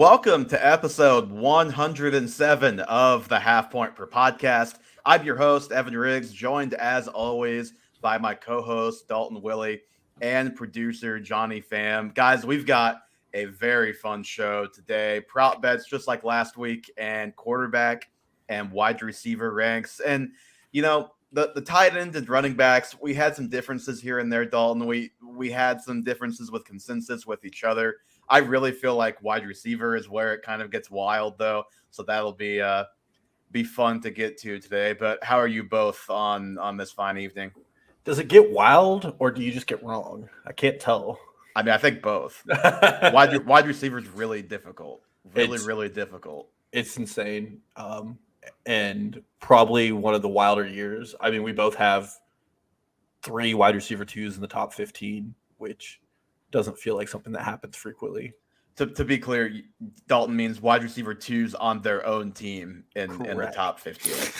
Welcome to episode 107 of the Half Point Per Podcast. I'm your host, Evan Riggs, joined as always by my co-host, Dalton Willie, and producer, Johnny Pham. Guys, we've got a very fun show today. Prop bets just like last week, and quarterback and wide receiver ranks. And, you know, the tight ends and running backs, we had some differences here and there, Dalton. We had some differences with consensus with each other. I really feel like wide receiver is where it kind of gets wild, though. So that'll be fun to get to today. But how are you both on this fine evening? Does it get wild or do you just get wrong? I can't tell. I mean, I think both. Wide receiver is really difficult. Really difficult. It's insane. And probably one of the wilder years. I mean, we both have 3 wide receiver twos in the top 15, which doesn't feel like something that happens frequently. To be clear, Dalton means wide receiver twos on their own team in the top 15.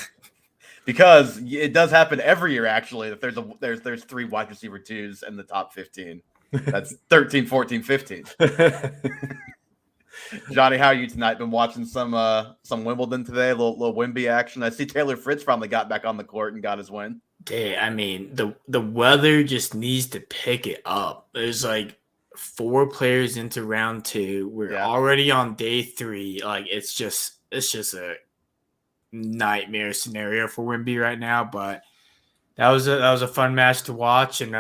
Because it does happen every year, actually, that there's 3 wide receiver twos in the top 15. That's 13, 14, 15. Johnny, how are you tonight? Been watching some Wimbledon today, a little Wimby action. I see Taylor Fritz finally got back on the court and got his win. Hey, I mean, the weather just needs to pick it up. There's like 4 players into round 2. We're already on day 3. Like it's just a nightmare scenario for Wimby right now. But that was a fun match to watch, and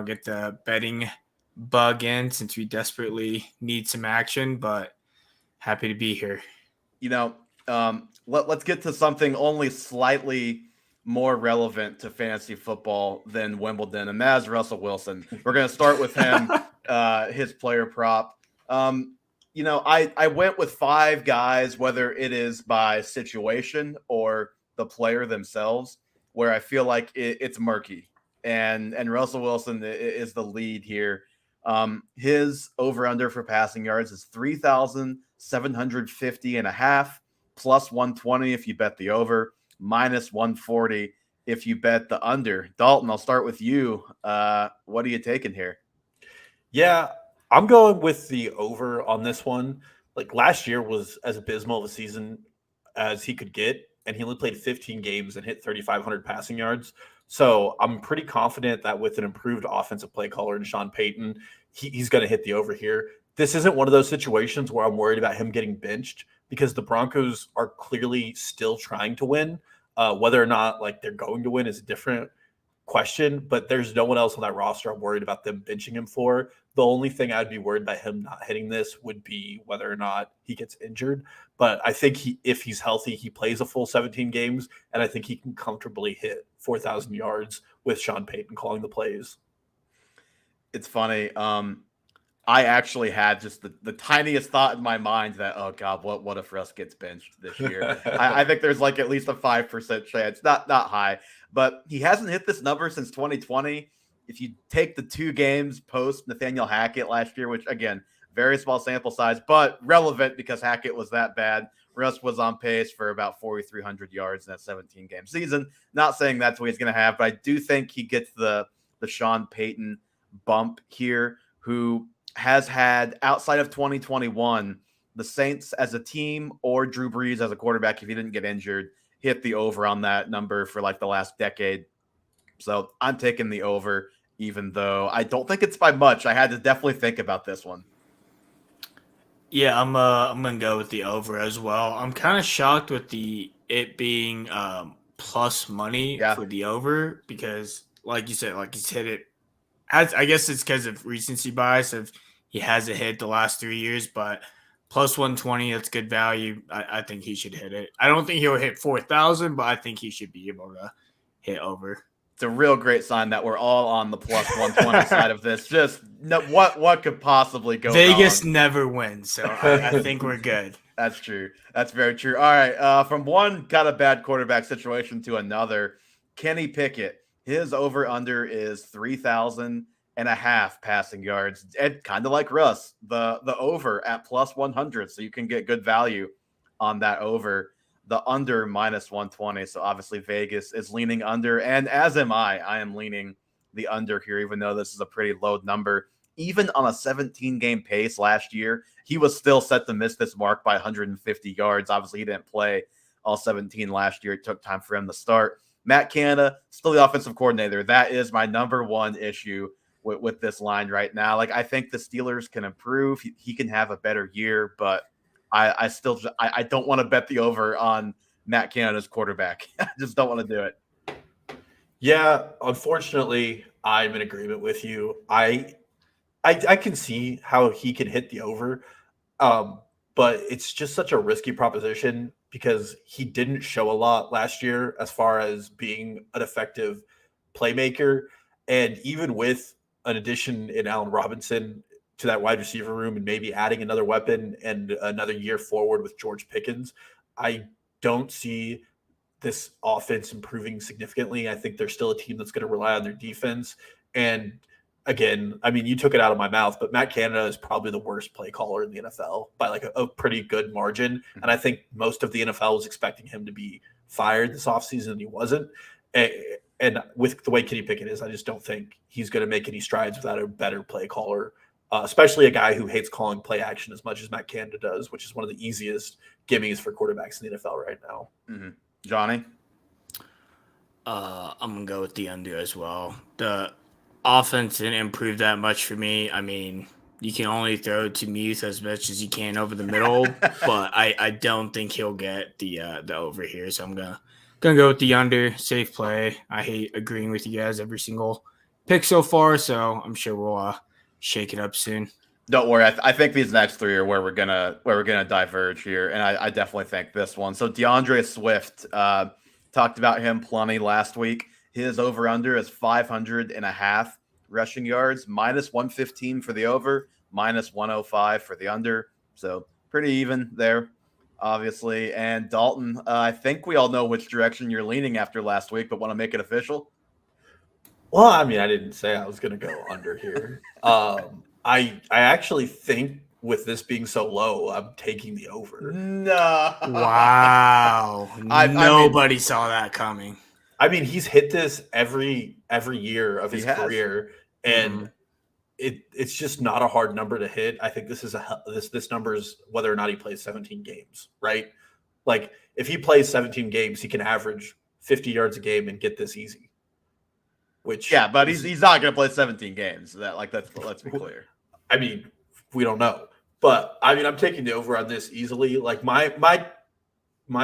get the betting bug in since we desperately need some action. But happy to be here. Let's get to something only slightly more relevant to fantasy football than Wimbledon, and that is Russell Wilson. We're going to start with him, his player prop. I went with 5 guys, whether it is by situation or the player themselves, where I feel like it's murky. And Russell Wilson is the lead here. His over-under for passing yards is 3,750.5, plus 120 if you bet the over, minus 140 if you bet the under. Dalton, I'll start with you. What are you taking here? Yeah, I'm going with the over on this one. Like last year was as abysmal of a season as he could get, and he only played 15 games and hit 3,500 passing yards. So I'm pretty confident that with an improved offensive play caller in Sean Payton, he's going to hit the over here. This isn't one of those situations where I'm worried about him getting benched because the Broncos are clearly still trying to win. Whether or not like they're going to win is a different question, but there's no one else on that roster I'm worried about them benching him for. The only thing I'd be worried about him not hitting this would be whether or not he gets injured. But I think if he's healthy, he plays a full 17 games, and I think he can comfortably hit 4,000 yards with Sean Payton calling the plays. It's funny. I actually had just the tiniest thought in my mind that, oh God, what if Russ gets benched this year? I think there's like at least a 5% chance, not high, but he hasn't hit this number since 2020. If you take the 2 games post Nathaniel Hackett last year, which again, very small sample size, but relevant because Hackett was that bad. Russ was on pace for about 4,300 yards in that 17-game season. Not saying that's what he's going to have, but I do think he gets the Sean Payton bump here, who has had, outside of 2021, the Saints as a team or Drew Brees as a quarterback, if he didn't get injured, hit the over on that number for like the last decade. So I'm taking the over, even though I don't think it's by much. I had to definitely think about this one. Yeah, I'm gonna go with the over as well. I'm kind of shocked with it being plus money for the over because, like you said, like he's hit it. I guess it's because of recency bias of he hasn't hit the last 3 years, but plus 120, that's good value. I think he should hit it. I don't think he'll hit 4,000, but I think he should be able to hit over. It's a real great sign that we're all on the plus 120 side of this. Just what could possibly go Vegas wrong? never wins, so I think we're good. That's true. That's very true. All right, from one kind of bad quarterback situation to another, Kenny Pickett, his over-under is 3,500 passing yards. And kind of like Russ, the over at plus 100, so you can get good value on that over. The under minus 120. So obviously Vegas is leaning under, and as am I. I am leaning the under here, even though this is a pretty low number. even on a 17-game pace last year, he was still set to miss this mark by 150 yards. Obviously, he didn't play all 17 last year. It took time for him to start. Matt Canada, still the offensive coordinator. That is my number one issue with this line right now. Like, I think the Steelers can improve. He can have a better year, but I still don't want to bet the over on Matt Canada's quarterback. I just don't want to do it. Yeah, unfortunately, I'm in agreement with you. I can see how he can hit the over, but it's just such a risky proposition because he didn't show a lot last year as far as being an effective playmaker. And even with an addition in Allen Robinson to that wide receiver room and maybe adding another weapon and another year forward with George Pickens, I don't see this offense improving significantly. I think they're still a team that's going to rely on their defense. And again, I mean, you took it out of my mouth, but Matt Canada is probably the worst play caller in the NFL by like a pretty good margin. And I think most of the NFL was expecting him to be fired this offseason, and he wasn't. And with the way Kenny Pickett is, I just don't think he's going to make any strides without a better play caller, especially a guy who hates calling play action as much as Matt Canada does, which is one of the easiest gimmies for quarterbacks in the NFL right now. Mm-hmm. Johnny? I'm going to go with the under as well. The offense didn't improve that much for me. I mean, you can only throw to Muth as much as you can over the middle, but I don't think he'll get the over here. So I'm gonna go with the under. Safe play. I hate agreeing with you guys every single pick so far, so I'm sure we'll shake it up soon. Don't worry. I think these next three are where we're gonna diverge here, and I definitely think this one. So DeAndre Swift, talked about him plenty last week. His over under is 500.5 rushing yards, minus 115 for the over, minus 105 for the under. So pretty even there, obviously. And Dalton, I think we all know which direction you're leaning after last week, but want to make it official? Well, I mean, I didn't say I was going to go under here. I actually think with this being so low, I'm taking the over. No. Wow. Nobody saw that coming. I mean, he's hit this every year of his career, and it's just not a hard number to hit. I think this number is whether or not he plays 17 games, right? Like if he plays 17 games, he can average 50 yards a game and get this easy. Which but he's not going to play 17 games. Let's be clear. I mean, we don't know, but I mean, I'm taking the over on this easily. Like my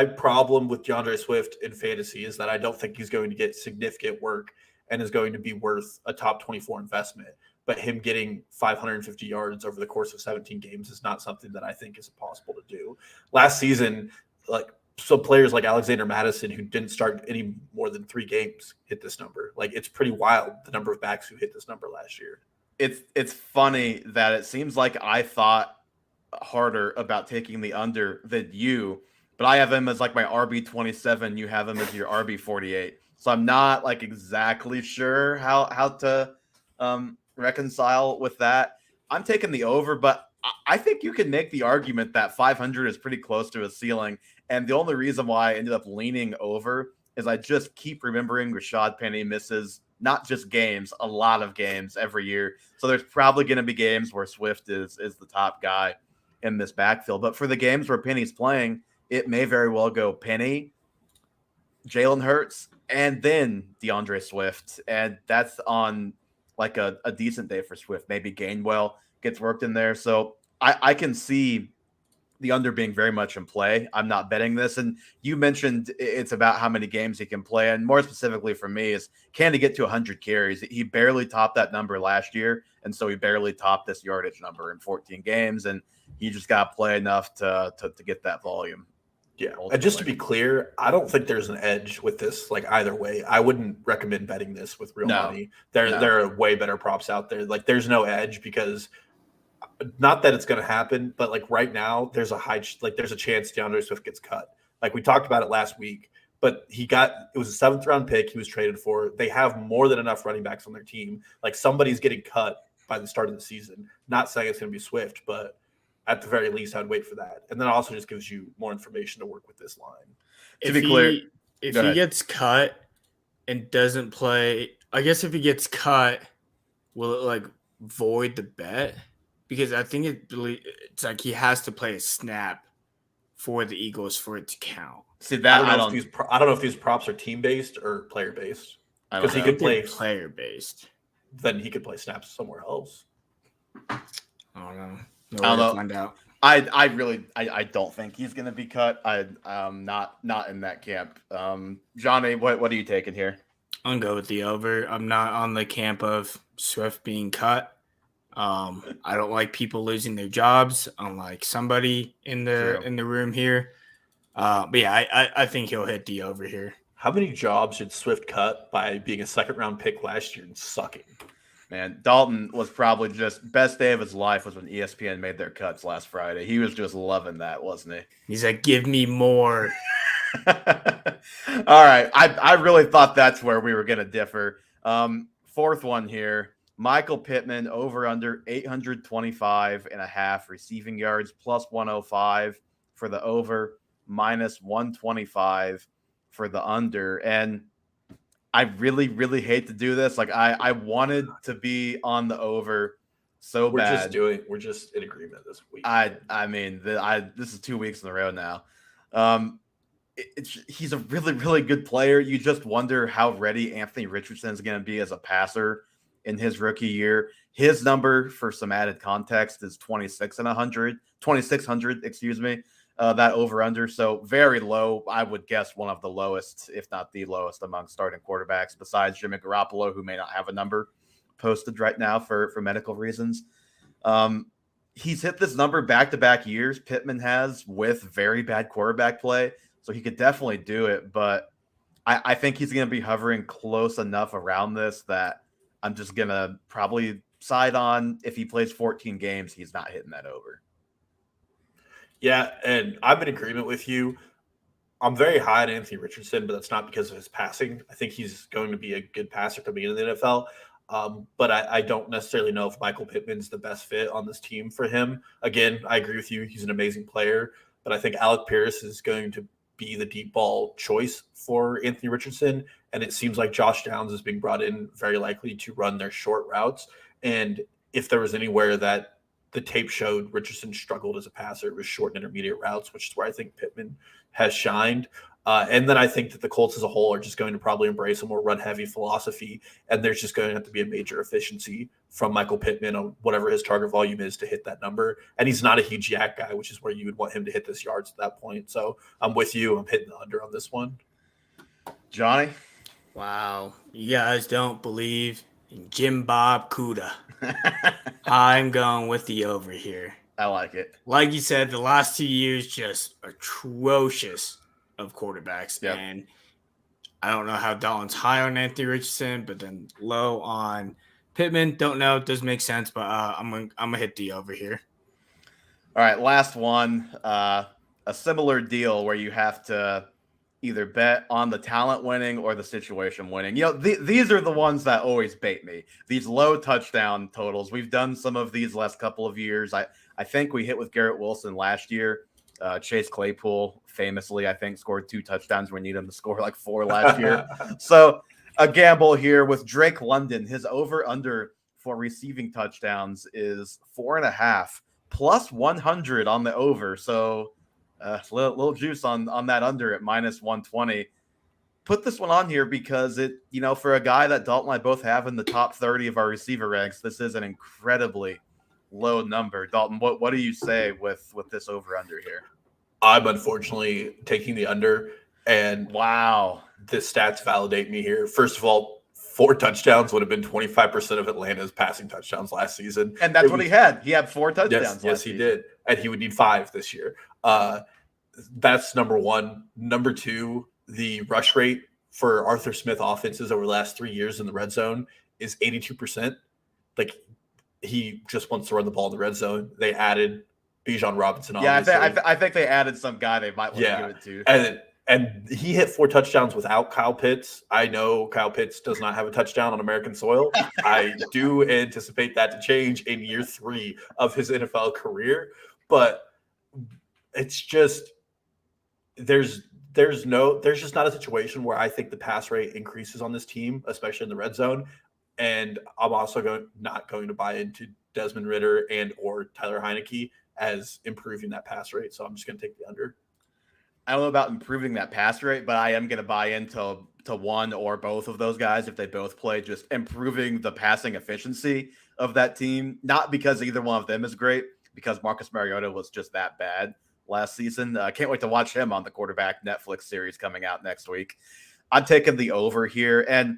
problem with DeAndre Swift in fantasy is that I don't think he's going to get significant work and is going to be worth a top 24 investment. But him getting 550 yards over the course of 17 games is not something that I think is possible to do. Last season, like some players like Alexander Madison, who didn't start any more than 3 games, hit this number. Like it's pretty wild the number of backs who hit this number last year. It's funny that it seems like I thought harder about taking the under than you. But I have him as like my RB27. You have him as your RB48. So I'm not like exactly sure how to reconcile with that. I'm taking the over, but I think you can make the argument that 500 is pretty close to a ceiling. And the only reason why I ended up leaning over is I just keep remembering Rashad Penny misses not just games, a lot of games every year. So there's probably going to be games where Swift is the top guy in this backfield. But for the games where Penny's playing, it may very well go Penny, Jalen Hurts, and then DeAndre Swift. And that's on like a decent day for Swift. Maybe Gainwell gets worked in there. So I can see the under being very much in play. I'm not betting this. And you mentioned it's about how many games he can play. And more specifically for me is, can he get to 100 carries? He barely topped that number last year. And so he barely topped this yardage number in 14 games. And he just got to play enough to get that volume. Yeah. And just to be clear, I don't think there's an edge with this, like either way. I wouldn't recommend betting this with real money. There are way better props out there. Like there's no edge because not that it's going to happen, but like right now there's a chance DeAndre Swift gets cut. Like we talked about it last week, but it was a 7th round pick he was traded for. They have more than enough running backs on their team. Like somebody's getting cut by the start of the season. Not saying it's going to be Swift, but at the very least, I'd wait for that. And then it also just gives you more information to work with this line. To be clear, if he gets cut and doesn't play, I guess if he gets cut, will it like void the bet because I think it's like he has to play a snap for the Eagles for it to count. See I that don't know if these props are team based or player based. Because he could play player based. Then he could play snaps somewhere else. I don't know. I don't know. Find out. I don't think he's gonna be cut. I'm not in that camp. Johnny, what are you taking here? I'm gonna go with the over. I'm not on the camp of Swift being cut. I don't like people losing their jobs, unlike somebody in the room here. But yeah, I think he'll hit the over here. How many jobs did Swift cut by being a second-round pick last year and sucking? Man, Dalton was probably just best day of his life was when ESPN made their cuts last Friday. He was just loving that, wasn't he? He's like, give me more. All right. I really thought that's where we were going to differ. Fourth one here. Michael Pittman over under 825.5 receiving yards plus 105 for the over, minus 125 for the under. And I really, really hate to do this. Like I wanted to be on the over so bad. We're just in agreement this week. This is 2 weeks in a row now. He's a really, really good player. You just wonder how ready Anthony Richardson is going to be as a passer in his rookie year. His number, for some added context, is 2600, excuse me. That over-under, so very low. I would guess one of the lowest, if not the lowest, among starting quarterbacks, besides Jimmy Garoppolo, who may not have a number posted right now for medical reasons. He's hit this number back-to-back years, Pittman has, with very bad quarterback play, so he could definitely do it, but I think he's going to be hovering close enough around this that I'm just going to probably side on if he plays 14 games, he's not hitting that over. Yeah, and I'm in agreement with you. I'm very high on Anthony Richardson, but that's not because of his passing. I think he's going to be a good passer coming into the NFL. But I don't necessarily know if Michael Pittman's the best fit on this team for him. Again, I agree with you. He's an amazing player, but I think Alec Pierce is going to be the deep ball choice for Anthony Richardson. And it seems like Josh Downs is being brought in very likely to run their short routes. And if there was anywhere that the tape showed Richardson struggled as a passer, it was short and intermediate routes, which is where I think Pittman has shined. And then I think that the Colts as a whole are just going to probably embrace a more run-heavy philosophy, and there's just going to have to be a major efficiency from Michael Pittman on whatever his target volume is to hit that number. And he's not a huge yak guy, which is where you would want him to hit this yards at that point. So I'm with you. I'm hitting the under on this one. Johnny? Wow. You guys don't believe in Jim Bob Cooter. I'm going with the over here. I like it. Like you said, the last 2 years just atrocious of quarterbacks. Yep. And I don't know how Dalton's high on Anthony Richardson, but then low on Pittman. Don't know. It does make sense, but I'm gonna hit the over here. All right, last one. A similar deal where you have to either bet on the talent winning or the situation winning. You know, these are the ones that always bait me. These low touchdown totals. We've done some of these last couple of years. I think we hit with Garrett Wilson last year. Chase Claypool famously, I think, scored 2 touchdowns. We need him to score like 4 last year. So a gamble here with Drake London. His over-under for receiving touchdowns is 4.5 plus 100 on the over. So little juice on that under at minus 120. Put this one on here because it, you know, for a guy that Dalton and I both have in the top 30 of our receiver ranks, this is an incredibly low number. Dalton, what do you say with this over under here? I'm unfortunately taking the under, and wow, the stats validate me here. First of all, 4 touchdowns would have been 25% of Atlanta's passing touchdowns last season. And that's what he had. He had 4 touchdowns. Yes, he did. And he would need 5 this year. That's number one. Number two, the rush rate for Arthur Smith offenses over the last 3 years in the red zone is 82%. Like, he just wants to run the ball in the red zone. They added Bijan Robinson. Yeah, I think they added some guy they might want to give it to. And he hit 4 touchdowns without Kyle Pitts. I know Kyle Pitts does not have a touchdown on American soil. I do anticipate that to change in year 3 of his NFL career. But it's just there's just not a situation where I think the pass rate increases on this team, especially in the red zone. And I'm also not going to buy into Desmond Ridder and or Tyler Heineke as improving that pass rate. So I'm just going to take the under. I don't know about improving that pass rate, but I am going to buy into one or both of those guys if they both play, just improving the passing efficiency of that team. Not because either one of them is great, because Marcus Mariota was just that bad last season. I can't wait to watch him on the quarterback Netflix series coming out next week. I'm taking the over here. And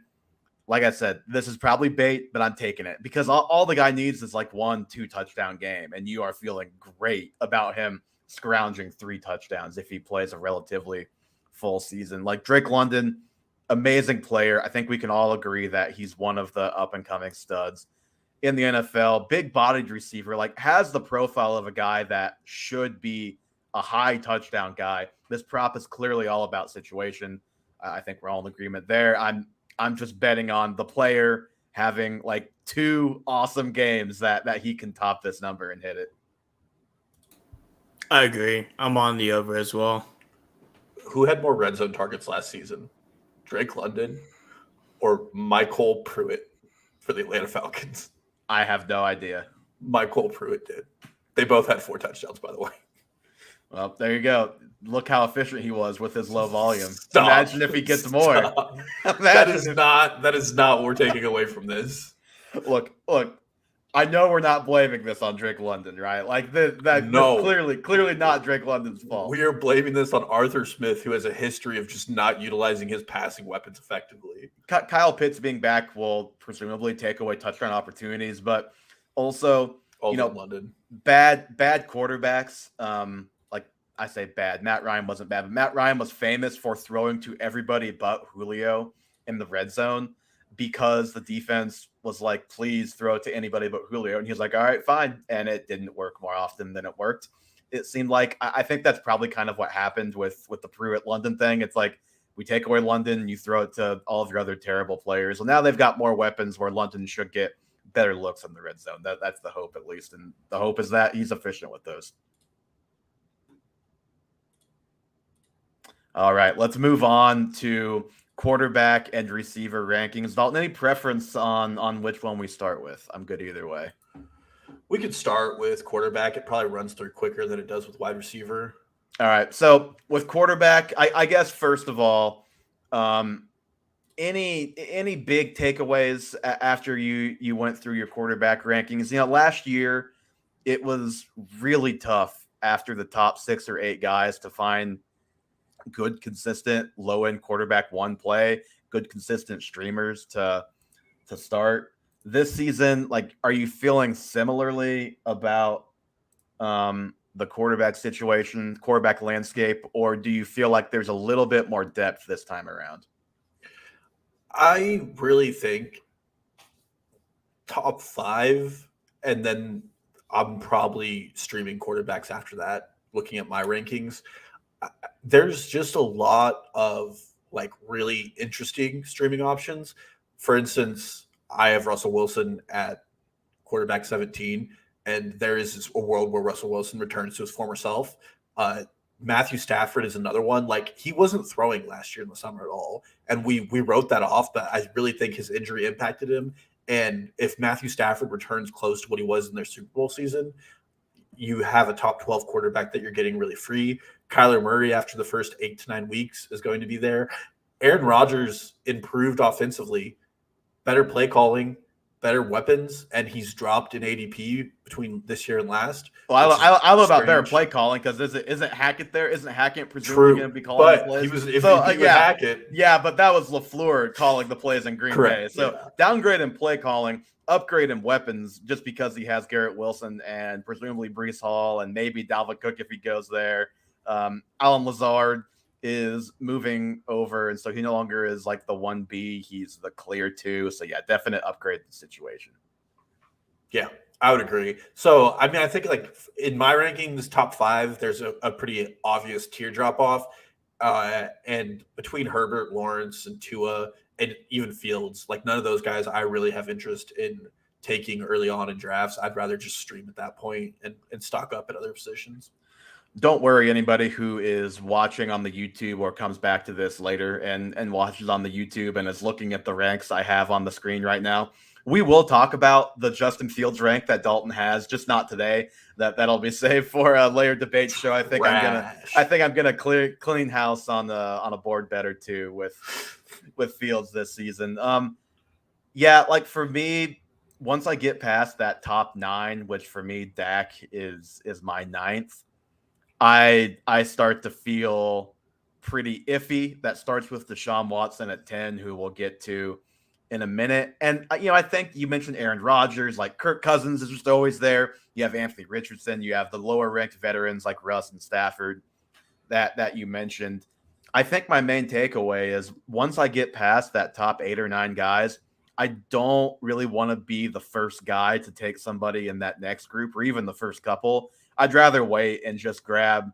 like I said, this is probably bait, but I'm taking it because all the guy needs is like 1-2 touchdown game. And you are feeling great about him scrounging 3 touchdowns if he plays a relatively full season. Like Drake London, amazing player. I think we can all agree that he's one of the up-and-coming studs in the NFL. Big-bodied receiver, like has the profile of a guy that should be a high touchdown guy. This prop is clearly all about situation. I think we're all in agreement there. I'm just betting on the player having like 2 awesome games that he can top this number and hit it. I agree. I'm on the over as well. Who had more red zone targets last season? Drake London or Michael Pruitt for the Atlanta Falcons? I have no idea. Michael Pruitt did. They both had 4 touchdowns, by the way. Well, there you go. Look how efficient he was with his low volume. Stop. Imagine if he gets more. That is not what we're taking away from this. Look. I know we're not blaming this on Drake London, right? Like that's clearly not Drake London's fault. We are blaming this on Arthur Smith, who has a history of just not utilizing his passing weapons effectively. Kyle Pitts being back will presumably take away touchdown opportunities, but also London. Bad quarterbacks. Like I say bad. Matt Ryan wasn't bad, but Matt Ryan was famous for throwing to everybody but Julio in the red zone because the defense was like, please throw it to anybody but Julio. And he was like, all right, fine. And it didn't work more often than it worked. It seemed like, I think that's probably kind of what happened with the Pruitt London thing. It's like, we take away London, you throw it to all of your other terrible players. Well, now they've got more weapons where London should get better looks in the red zone. That's the hope, at least. And the hope is that he's efficient with those. All right, let's move on to quarterback and receiver rankings. Dalton, any preference on which one we start with? I'm good either way. We could start with quarterback. It probably runs through quicker than it does with wide receiver. All right. So with quarterback, I guess first of all, any big takeaways after you went through your quarterback rankings? Last year it was really tough after the top 6 or 8 guys to find good, consistent, low-end quarterback one play, good, consistent streamers to start this season. Like, are you feeling similarly about the quarterback situation, quarterback landscape, or do you feel like there's a little bit more depth this time around? I really think top 5, and then I'm probably streaming quarterbacks after that, looking at my rankings. There's just a lot of like really interesting streaming options. For instance, I have Russell Wilson at quarterback 17, and there is a world where Russell Wilson returns to his former self. Matthew Stafford is another one. Like, he wasn't throwing last year in the summer at all, and we wrote that off, but I really think his injury impacted him. And if Matthew Stafford returns close to what he was in their Super Bowl season, you have a top 12 quarterback that you're getting really free. Kyler Murray, after the first 8 to 9 weeks, is going to be there. Aaron Rodgers improved offensively, better play calling, better weapons, and he's dropped in ADP between this year and last. Well, I don't know about better play calling because isn't Hackett there? Isn't Hackett presumably going to be calling the plays? He was, if Hackett. Yeah, but that was LaFleur calling the plays in Green Bay. So downgrade in play calling, upgrade in weapons just because he has Garrett Wilson and presumably Breece Hall and maybe Dalvin Cook if he goes there. Alan Lazard is moving over, and so he no longer is like the 1B. He's the clear 2. So yeah, definite upgrade situation. Yeah, I would agree. So I mean, I think like in my rankings, top 5, there's a pretty obvious tier drop off, and between Herbert, Lawrence, and Tua, and even Fields, like none of those guys I really have interest in taking early on in drafts. I'd rather just stream at that point and stock up at other positions. don't worry, anybody who is watching on the YouTube or comes back to this later and watches on the YouTube and is looking at the ranks I have on the screen right now. We will talk about the Justin Fields rank that Dalton has, just not today. That'll be saved for a later debate show. I think I'm gonna clean house on a board better too with Fields this season. Yeah, like for me, once I get past that top 9, which for me Dak is my 9th, I start to feel pretty iffy. That starts with Deshaun Watson at 10, who we'll get to in a minute. And I think you mentioned Aaron Rodgers, like Kirk Cousins is just always there. You have Anthony Richardson, you have the lower ranked veterans like Russ and Stafford that you mentioned. I think my main takeaway is once I get past that top 8 or 9 guys, I don't really want to be the first guy to take somebody in that next group or even the first couple. I'd rather wait and just grab,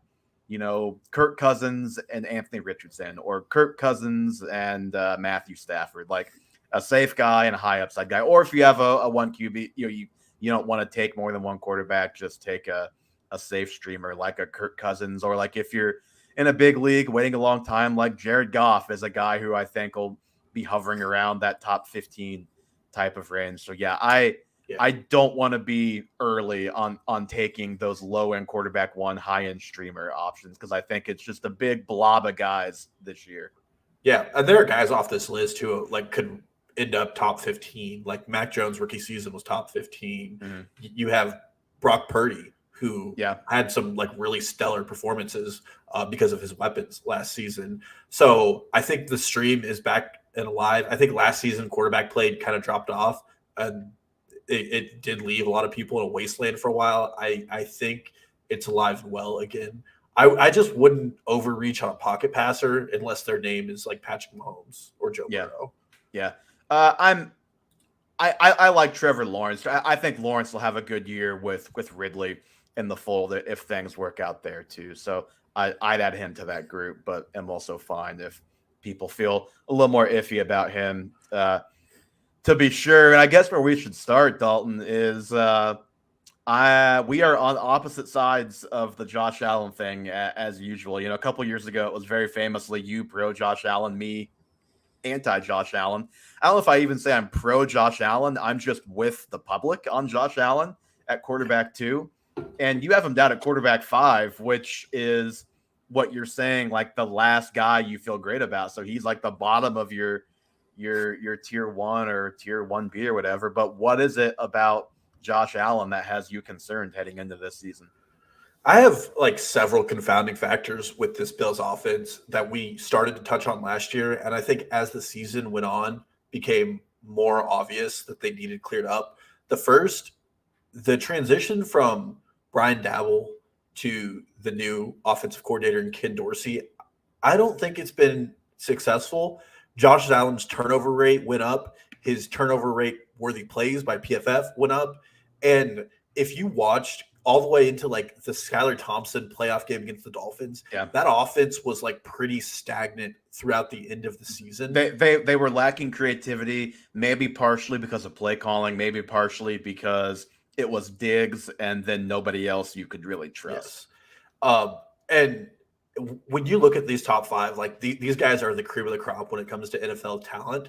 Kirk Cousins and Anthony Richardson or Kirk Cousins and Matthew Stafford, like a safe guy and a high upside guy. Or if you have a 1 QB, you don't want to take more than one quarterback, just take a safe streamer like a Kirk Cousins, or like if you're in a big league waiting a long time, like Jared Goff is a guy who I think will be hovering around that top 15 type of range. So yeah, I don't want to be early on taking those low end quarterback 1 high end streamer options because I think it's just a big blob of guys this year. Yeah, and there are guys off this list who like could end up top 15. Like Mac Jones' rookie season was top 15. Mm-hmm. You have Brock Purdy, who had some like really stellar performances because of his weapons last season. So I think the stream is back and alive. I think last season quarterback play kind of dropped off, and it did leave a lot of people in a wasteland for a while. I think it's alive and well again. I just wouldn't overreach on a pocket passer unless their name is like Patrick Mahomes or Joe Burrow. Yeah. I like Trevor Lawrence. I think Lawrence will have a good year with Ridley in the fold if things work out there too. So I'd add him to that group, but am also fine if people feel a little more iffy about him. To be sure, and I guess where we should start, Dalton, is we are on opposite sides of the Josh Allen thing as usual. A couple years ago, it was very famously you pro Josh Allen, me anti Josh Allen. I don't know if I even say I'm pro Josh Allen. I'm just with the public on Josh Allen at quarterback 2. And you have him down at quarterback 5, which is what you're saying, like the last guy you feel great about. So he's like the bottom of your tier 1 or tier 1B or whatever. But what is it about Josh Allen that has you concerned heading into this season? I have like several confounding factors with this Bills offense that we started to touch on last year. And I think as the season went on, became more obvious that they needed cleared up. The first, the transition from Brian Dabble to the new offensive coordinator in Ken Dorsey, I don't think it's been successful. Josh Allen's turnover rate went up. His turnover rate worthy plays by PFF went up. And if you watched all the way into like the Skylar Thompson playoff game against the Dolphins, that offense was like pretty stagnant throughout the end of the season. They were lacking creativity, maybe partially because of play calling, maybe partially because it was Diggs and then nobody else you could really trust. Yes. And when you look at these top 5, like these guys are the cream of the crop when it comes to NFL talent.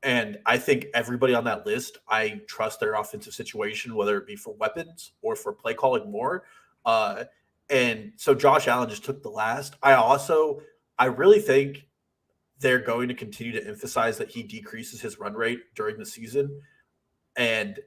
And I think everybody on that list, I trust their offensive situation, whether it be for weapons or for play calling more. And so Josh Allen just took the last. I really think they're going to continue to emphasize that he decreases his run rate during the season. And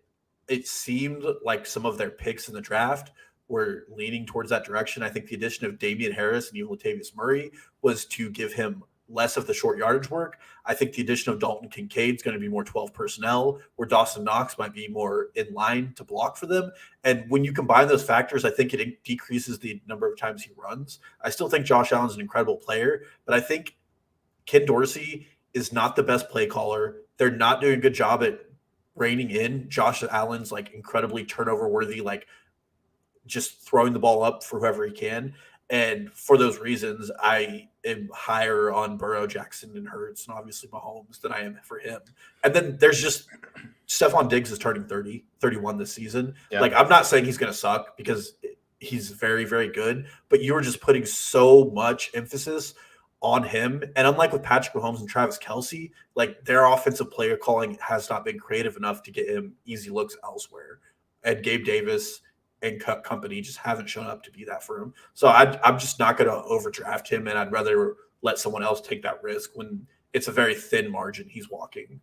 it seemed like some of their picks in the draft were leaning towards that direction. I think the addition of Damian Harris and even Latavius Murray was to give him less of the short yardage work. I think the addition of Dalton Kincaid is going to be more 12 personnel, where Dawson Knox might be more in line to block for them. And when you combine those factors, I think it decreases the number of times he runs. I still think Josh Allen's an incredible player, but I think Ken Dorsey is not the best play caller. They're not doing a good job at reining in Josh Allen's like incredibly turnover worthy, like just throwing the ball up for whoever he can. And for those reasons, I am higher on Burrow, Jackson, and Hurts, and obviously Mahomes than I am for him. And then there's just Stephon Diggs is turning 31 this season. Yeah. Like, I'm not saying he's going to suck because he's very, very good, but you were just putting so much emphasis on him. And unlike with Patrick Mahomes and Travis Kelce, like their offensive player calling has not been creative enough to get him easy looks elsewhere. And Gabe Davis and company just haven't shown up to be that for him. So I'm just not going to overdraft him, and I'd rather let someone else take that risk when it's a very thin margin he's walking.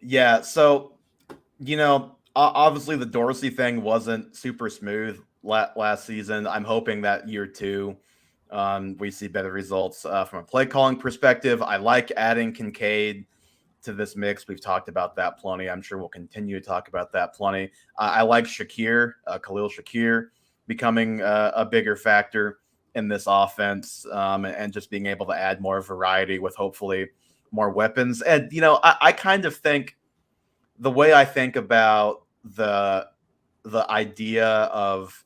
Yeah, so, obviously the Dorsey thing wasn't super smooth last season. I'm hoping that year 2 we see better results from a play calling perspective. I like adding Kincaid to this mix. We've talked about that plenty. I'm sure we'll continue to talk about that plenty. I like Khalil Shakir becoming a bigger factor in this offense, and just being able to add more variety with hopefully more weapons. And, I kind of think the way I think about the idea of,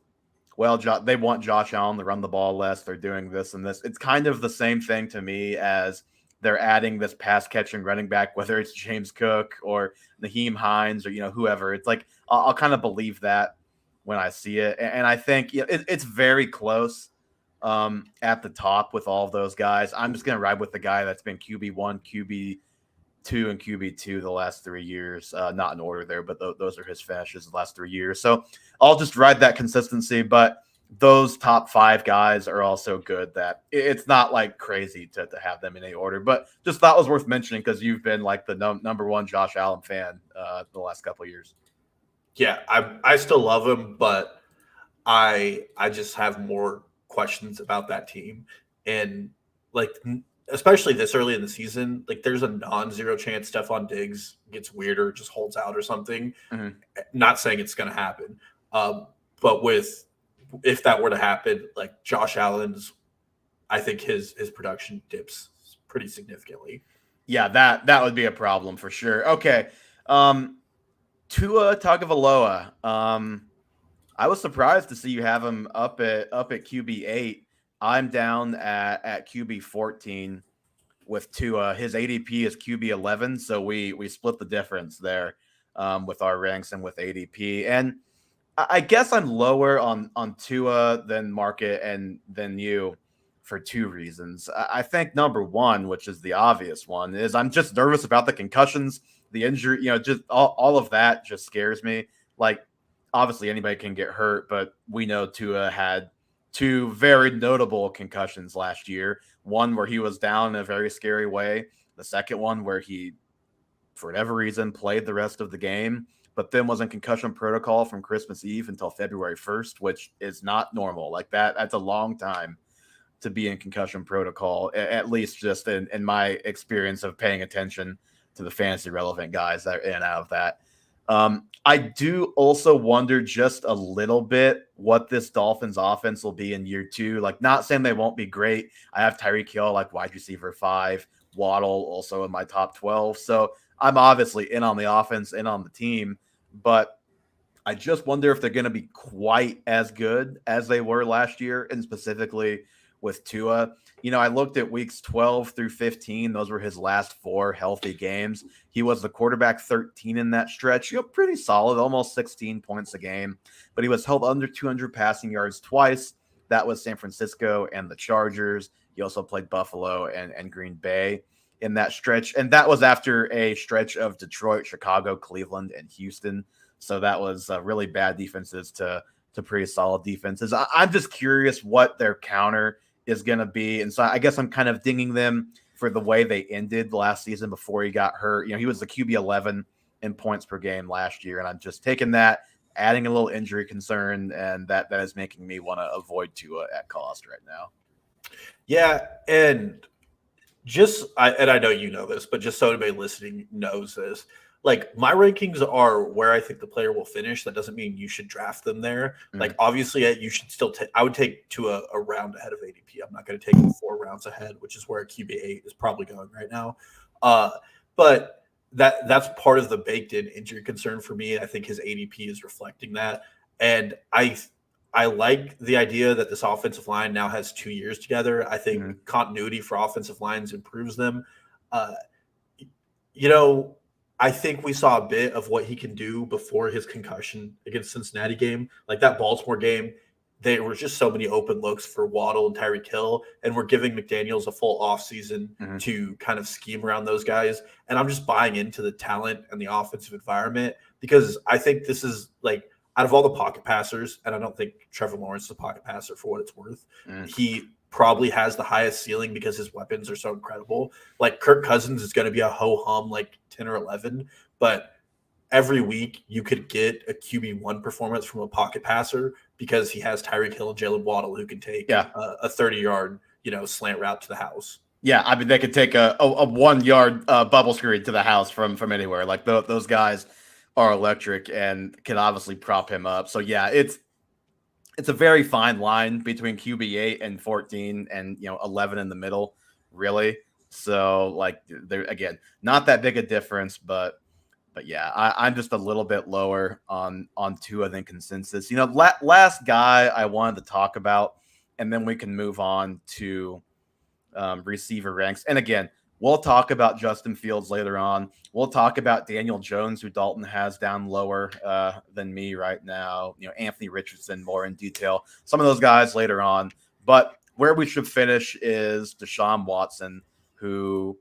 well, they want Josh Allen to run the ball less. They're doing this and this. It's kind of the same thing to me as they're adding this pass catching running back, whether it's James Cook or Naheem Hines or, whoever. It's like, I'll kind of believe that when I see it. And I think it's very close at the top with all of those guys. I'm just going to ride with the guy that's been QB1, QB2, and QB2 the last 3 years. Not in order there, but those are his finishes the last 3 years. So I'll just ride that consistency. But those top 5 guys are also good, that it's not like crazy to have them in any order. But just thought it was worth mentioning because you've been like the number one Josh Allen fan the last couple of years. Yeah, I still love him, but I just have more questions about that team. And like, especially this early in the season, like there's a non-zero chance Stephon Diggs gets weird or just holds out or something. Mm-hmm. Not saying it's going to happen. But if that were to happen, like Josh Allen's, I think his production dips pretty significantly. Yeah, that would be a problem for sure. Okay. Tua Tagovailoa. I was surprised to see you have him up at QB8. I'm down at QB14 with Tua. His ADP is QB11, so we split the difference there with our ranks and with ADP. And I guess I'm lower on Tua than Market and than you for 2 reasons. I think number one, which is the obvious one, is I'm just nervous about the concussions, the injury, just all of that just scares me. Like, obviously anybody can get hurt, but we know Tua had 2 very notable concussions last year. One where he was down in a very scary way. The second one where he, for whatever reason, played the rest of the game, but then was in concussion protocol from Christmas Eve until February 1st, which is not normal. Like that's a long time to be in concussion protocol, at least just in my experience of paying attention to the fantasy relevant guys that are in and out of that. I do also wonder just a little bit what this Dolphins offense will be in year 2. Like, not saying they won't be great. I have Tyreek Hill like wide receiver 5, Waddle also in my top 12. So I'm obviously in on the offense, in on the team, but I just wonder if they're going to be quite as good as they were last year, and specifically with Tua. I looked at weeks 12 through 15. Those were his last 4 healthy games. He was the quarterback 13 in that stretch. Pretty solid, almost 16 points a game. But he was held under 200 passing yards twice. That was San Francisco and the Chargers. He also played Buffalo and Green Bay in that stretch. And that was after a stretch of Detroit, Chicago, Cleveland, and Houston. So that was really bad defenses to pretty solid defenses. I'm just curious what their counter is going to be. And so I guess I'm kind of dinging them for the way they ended the last season before he got hurt. He was the QB 11 in points per game last year. And I'm just taking that, adding a little injury concern, and that is making me want to avoid Tua at cost right now. Yeah. And I know you know this, but just so anybody listening knows this, like my rankings are where I think the player will finish. That doesn't mean you should draft them there. Mm-hmm. Like obviously you should still I would take Tua a round ahead of ADP. I'm not going to take him 4 rounds ahead, which is where QB8 is probably going right now. But that's part of the baked in injury concern for me. I think his ADP is reflecting that. And I like the idea that this offensive line now has 2 years together. I think continuity for offensive lines improves them. I think we saw a bit of what he can do before his concussion against Cincinnati game. Like that Baltimore game, there were just so many open looks for Waddle and Tyreek Hill, and we're giving McDaniels a full offseason to kind of scheme around those guys. And I'm just buying into the talent and the offensive environment because I think this is like out of all the pocket passers, and I don't think Trevor Lawrence is a pocket passer for what it's worth. He probably has the highest ceiling because his weapons are so incredible. Like Kirk Cousins is going to be a ho-hum like 10 or 11, but every week you could get a QB1 performance from a pocket passer because he has Tyreek Hill and Jalen Waddle who can take a 30-yard, slant route to the house. Yeah, I mean, they could take a 1 yard bubble screen to the house from anywhere. Like those guys are electric and can obviously prop him up. So yeah, it's a very fine line between QB8 and 14 and 11 in the middle, really. So like there again, not that big a difference, but yeah, I'm just a little bit lower on Tua than consensus. Last guy I wanted to talk about, and then we can move on to receiver ranks. And again, we'll talk about Justin Fields later on. We'll talk about Daniel Jones, who Dalton has down lower than me right now. Anthony Richardson more in detail. Some of those guys later on. But where we should finish is Deshaun Watson, who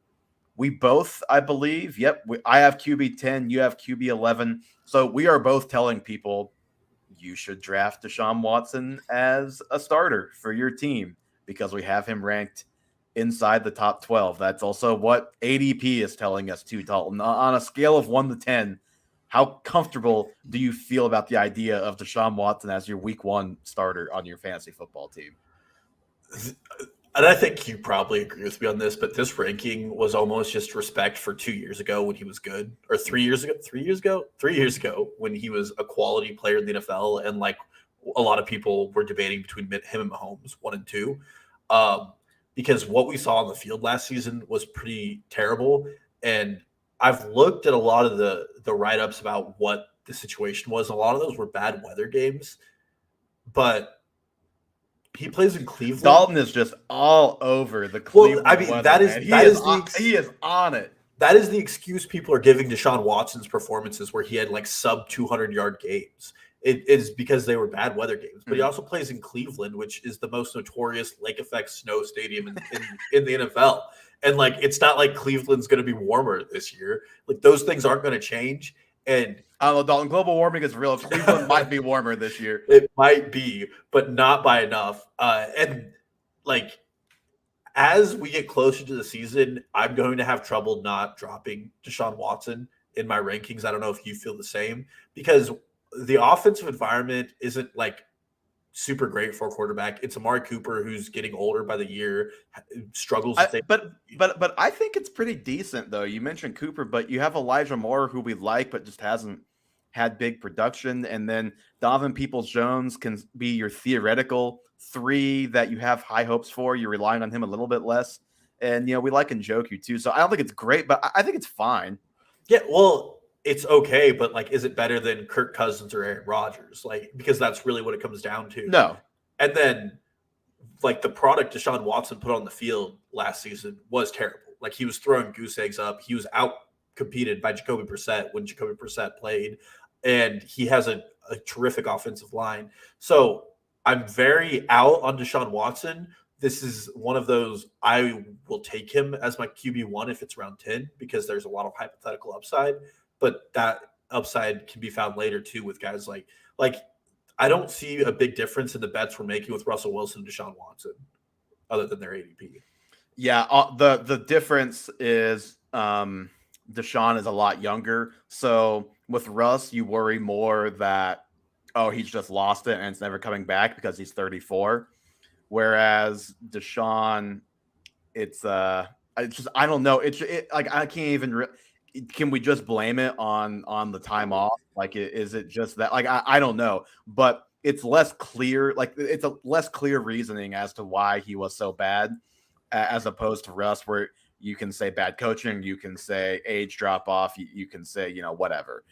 we both, I believe. Yep, I have QB 10. You have QB 11. So we are both telling people you should draft Deshaun Watson as a starter for your team because we have him ranked inside the top 12. That's also what ADP is telling us too, Dalton. On a scale of 1 to 10, how comfortable do you feel about the idea of Deshaun Watson as your week 1 starter on your fantasy football team? And I think you probably agree with me on this, but this ranking was almost just respect for 2 years ago when he was good, or 3 years ago when he was a quality player in the NFL. And like a lot of people were debating between him and Mahomes 1 and 2. Because what we saw on the field last season was pretty terrible. And I've looked at a lot of the write-ups about what the situation was. A lot of those were bad weather games, but he plays in Cleveland. Dalton is just all over the Cleveland. Well, I mean, weather, he is on it. That is the excuse people are giving Deshaun Watson's performances where he had like sub 200-yard games. It is because they were bad weather games. But he also plays in Cleveland, which is the most notorious lake effect snow stadium in the NFL. And like, it's not like Cleveland's going to be warmer this year. Like those things aren't going to change. And I don't know, Dalton, global warming is real. Cleveland might be warmer this year. It might be, but not by enough. And like, as we get closer to the season, I'm going to have trouble not dropping Deshaun Watson in my rankings. I don't know if you feel the same, because the offensive environment isn't like super great for a quarterback. It's Amari Cooper, who's getting older by the year, struggles. But I think it's pretty decent, though. You mentioned Cooper, but you have Elijah Moore, who we like, but just hasn't had big production. And then Donovan Peoples-Jones can be your theoretical 3 that you have high hopes for. You're relying on him a little bit less. And, we like Njoku, too. So I don't think it's great, but I think it's fine. Yeah, well, it's okay, but like, is it better than Kirk Cousins or Aaron Rodgers? Like, because that's really what it comes down to. No. And then, like, the product Deshaun Watson put on the field last season was terrible. Like, he was throwing goose eggs up. He was out competed by Jacoby Brissett when Jacoby Brissett played, and he has a terrific offensive line. So I'm very out on Deshaun Watson. This is one of those, I will take him as my QB1 if it's round 10, because there's a lot of hypothetical upside. But that upside can be found later too with guys like I don't see a big difference in the bets we're making with Russell Wilson and Deshaun Watson, other than their ADP. Yeah, the difference is Deshaun is a lot younger. So with Russ, you worry more that he's just lost it and it's never coming back because he's 34. Whereas Deshaun, it's just I don't know. It's like I can't even. Can we just blame it on the time off? Like, is it just that? Like, I don't know, but it's less clear. Like, it's a less clear reasoning as to why he was so bad, as opposed to Russ, where you can say bad coaching, you can say age drop off, you can say whatever.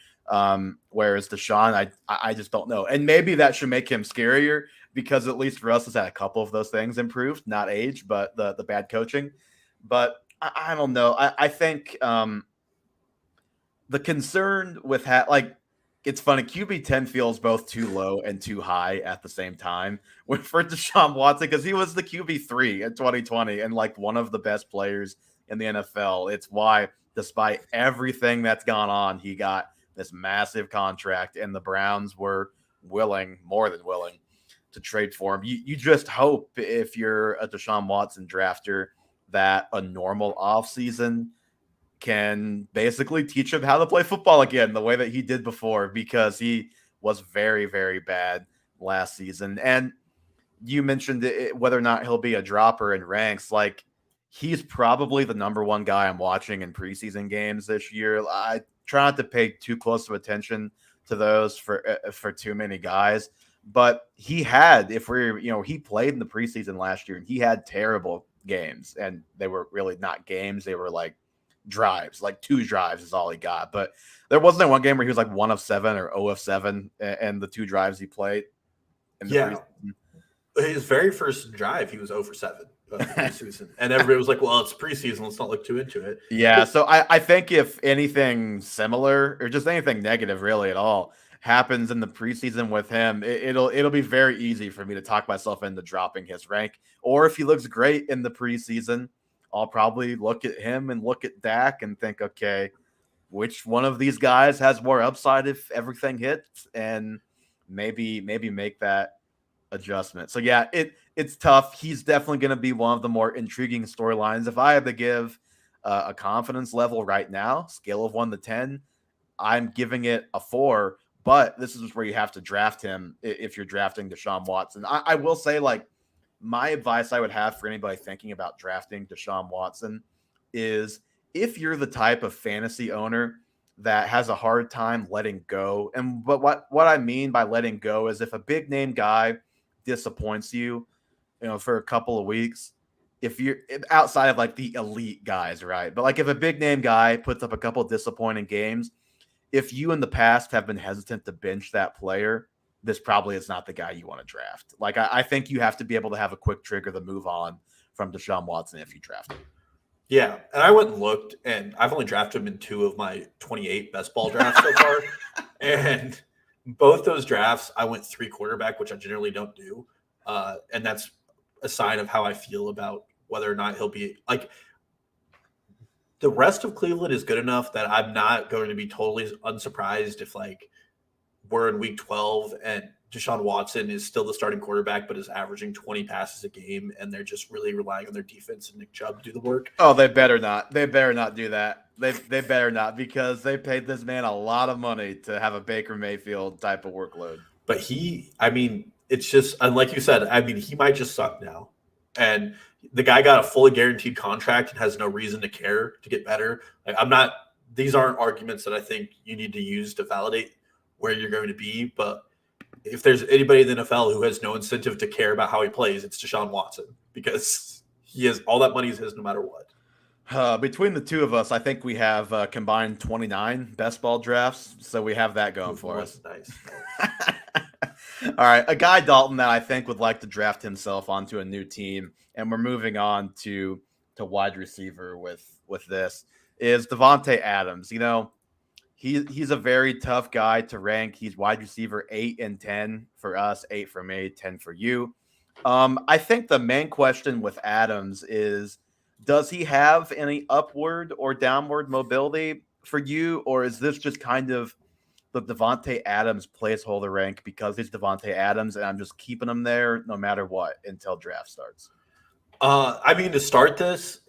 Whereas Deshaun, I just don't know, and maybe that should make him scarier because at least Russ has had a couple of those things improved, not age, but the bad coaching. But I don't know. I think. The concern with it's funny. QB10 feels both too low and too high at the same time for Deshaun Watson because he was the QB3 in 2020 and like one of the best players in the NFL. It's why, despite everything that's gone on, he got this massive contract, and the Browns were more than willing, to trade for him. You just hope, if you're a Deshaun Watson drafter, that a normal offseason can basically teach him how to play football again the way that he did before, because he was very, very bad last season. And you mentioned whether or not he'll be a dropper in ranks. Like, he's probably the number one guy I'm watching in preseason games this year. I try not to pay too close of attention to those for too many guys, but he had, he played in the preseason last year and he had terrible games, and they were really not games. They were like drives, like 2 drives is all he got. But there wasn't one game where he was like 1 of 7 or 0 of 7 and the 2 drives he played in the preseason. His very first drive, he was 0 for 7 preseason. And everybody was like, well, it's preseason, let's not look too into it. Yeah, so I think if anything similar, or just anything negative really at all, happens in the preseason with him, it'll be very easy for me to talk myself into dropping his rank. Or if he looks great in the preseason, I'll probably look at him and look at Dak and think, okay, which one of these guys has more upside if everything hits, and maybe make that adjustment. So yeah, it's tough. He's definitely going to be one of the more intriguing storylines. If I had to give a confidence level right now, scale of 1 to 10, I'm giving it a 4. But this is where you have to draft him if you're drafting Deshaun Watson. I will say, like, my advice I would have for anybody thinking about drafting Deshaun Watson is, if you're the type of fantasy owner that has a hard time letting go, but what I mean by letting go is, if a big name guy disappoints you, for a couple of weeks, if you're outside of like the elite guys, right? But like, if a big name guy puts up a couple of disappointing games, if you in the past have been hesitant to bench that player, this probably is not the guy you want to draft. Like, I think you have to be able to have a quick trigger to move on from Deshaun Watson if you draft him. Yeah, and I went and looked, and I've only drafted him in 2 of my 28 best ball drafts so far. And both those drafts, I went 3 quarterback, which I generally don't do. And that's a sign of how I feel about whether or not he'll be like, the rest of Cleveland is good enough that I'm not going to be totally unsurprised if, like, we're in week 12 and Deshaun Watson is still the starting quarterback, but is averaging 20 passes a game, and they're just really relying on their defense and Nick Chubb to do the work. Oh, they better not. They better not do that. They better not, because they paid this man a lot of money to have a Baker Mayfield type of workload. But it's just, and like you said, he might just suck now. And the guy got a fully guaranteed contract and has no reason to care to get better. Like, these aren't arguments that I think you need to use to validate where you're going to be. But if there's anybody in the NFL who has no incentive to care about how he plays, it's Deshaun Watson, because he has all that money is his no matter what. Between the two of us, I think we have combined 29 best ball drafts. So we have that going for us. Nice. All right. A guy, Dalton, that I think would like to draft himself onto a new team, and we're moving on to wide receiver with this, is Davante Adams. He's a very tough guy to rank. He's wide receiver 8 and 10 for us, 8 for me, 10 for you. I think the main question with Adams is, does he have any upward or downward mobility for you, or is this just kind of the Davante Adams placeholder rank because he's Davante Adams and I'm just keeping him there no matter what until draft starts? To start this,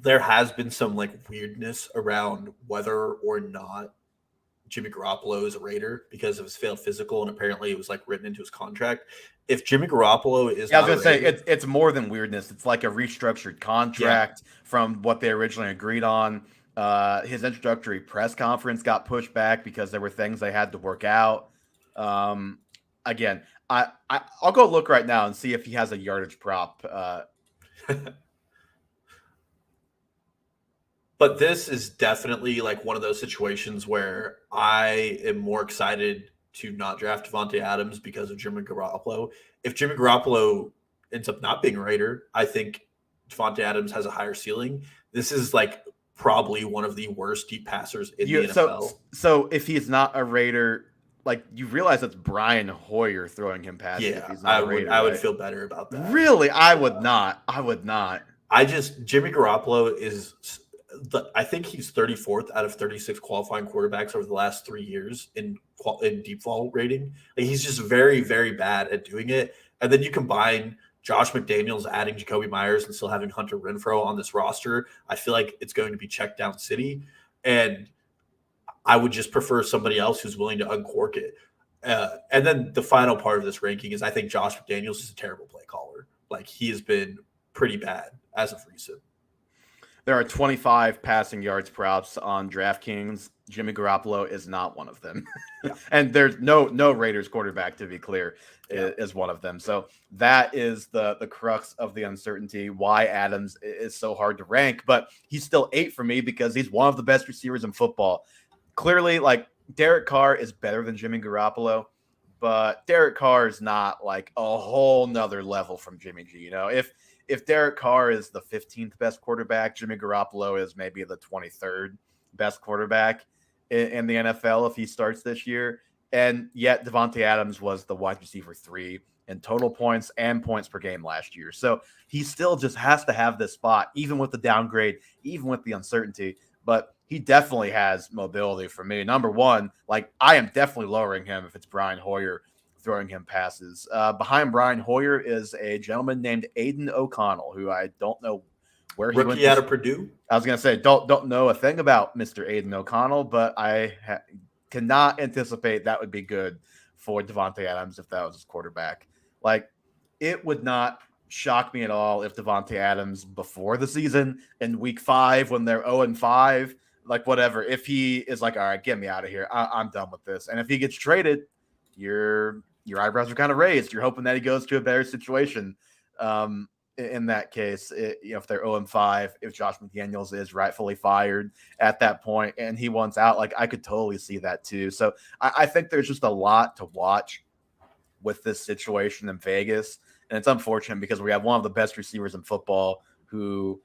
there has been some weirdness around whether or not Jimmy Garoppolo is a Raider because of his failed physical, and apparently it was written into his contract. If Jimmy Garoppolo is, I was going to say it's more than weirdness. It's like a restructured contract from what they originally agreed on. His introductory press conference got pushed back because there were things they had to work out. Again, I'll go look right now and see if he has a yardage prop. But this is definitely one of those situations where I am more excited to not draft Davante Adams because of Jimmy Garoppolo. If Jimmy Garoppolo ends up not being a Raider, I think Davante Adams has a higher ceiling. This is probably one of the worst deep passers in the NFL. So if he's not a Raider, like you realize it's Brian Hoyer throwing him passes if Yeah, he's not a Raider, I would right? feel better about that. Really, I would not. I would not. Jimmy Garoppolo is I think he's 34th out of 36 qualifying quarterbacks over the last 3 years in deep ball rating. Like, he's just very, very bad at doing it. And then you combine Josh McDaniels adding Jacoby Myers and still having Hunter Renfrow on this roster. I feel like it's going to be check down city. And I would just prefer somebody else who's willing to uncork it. And then the final part of this ranking is I think Josh McDaniels is a terrible play caller. Like, he has been pretty bad as of recent. There are 25 passing yards props on DraftKings. Jimmy Garoppolo is not one of them. Yeah. And there's no Raiders quarterback, to be clear, is one of them. So that is the crux of the uncertainty, why Adams is so hard to rank. But he's still 8 for me because he's one of the best receivers in football. Clearly, like, Derek Carr is better than Jimmy Garoppolo, but Derek Carr is not like a whole nother level from Jimmy G. You know, if Derek Carr is the 15th best quarterback, Jimmy Garoppolo is maybe the 23rd best quarterback in the NFL if he starts this year. And yet Davante Adams was the wide receiver 3 in total points and points per game last year. So he still just has to have this spot, even with the downgrade, even with the uncertainty. But he definitely has mobility for me. Number one, like, I am definitely lowering him if it's Brian Hoyer throwing him passes. Behind Brian Hoyer is a gentleman named Aiden O'Connell, who I don't know where he went. Rookie out of Purdue. I was going to say, don't know a thing about Mr. Aiden O'Connell, but I cannot anticipate that would be good for Davante Adams if that was his quarterback. Like, it would not shock me at all if Davante Adams before the season in week 5 when they're 0-5, like, whatever, if he is like, all right, get me out of here. I'm done with this. And if he gets traded, your eyebrows are kind of raised. You're hoping that he goes to a better situation. In that case, if they're 0-5, if Josh McDaniels is rightfully fired at that point and he wants out, like, I could totally see that too. So I think there's just a lot to watch with this situation in Vegas. And it's unfortunate because we have one of the best receivers in football who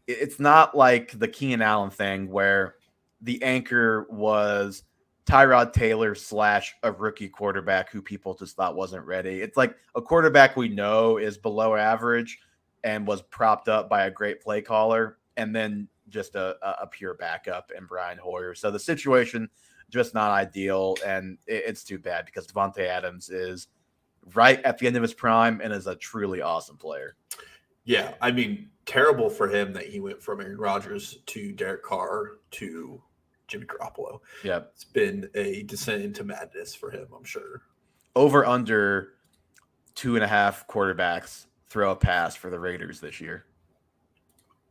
it's not like the Keenan Allen thing where the anchor was Tyrod Taylor / a rookie quarterback who people just thought wasn't ready. It's like a quarterback we know is below average and was propped up by a great play caller, and then just a pure backup in Brian Hoyer. So the situation just not ideal, and it's too bad because Davante Adams is right at the end of his prime and is a truly awesome player. Yeah, I mean, terrible for him that he went from Aaron Rodgers to Derek Carr to Jimmy Garoppolo. Yeah, it's been a descent into madness for him, I'm sure. Over under 2.5 quarterbacks throw a pass for the Raiders this year.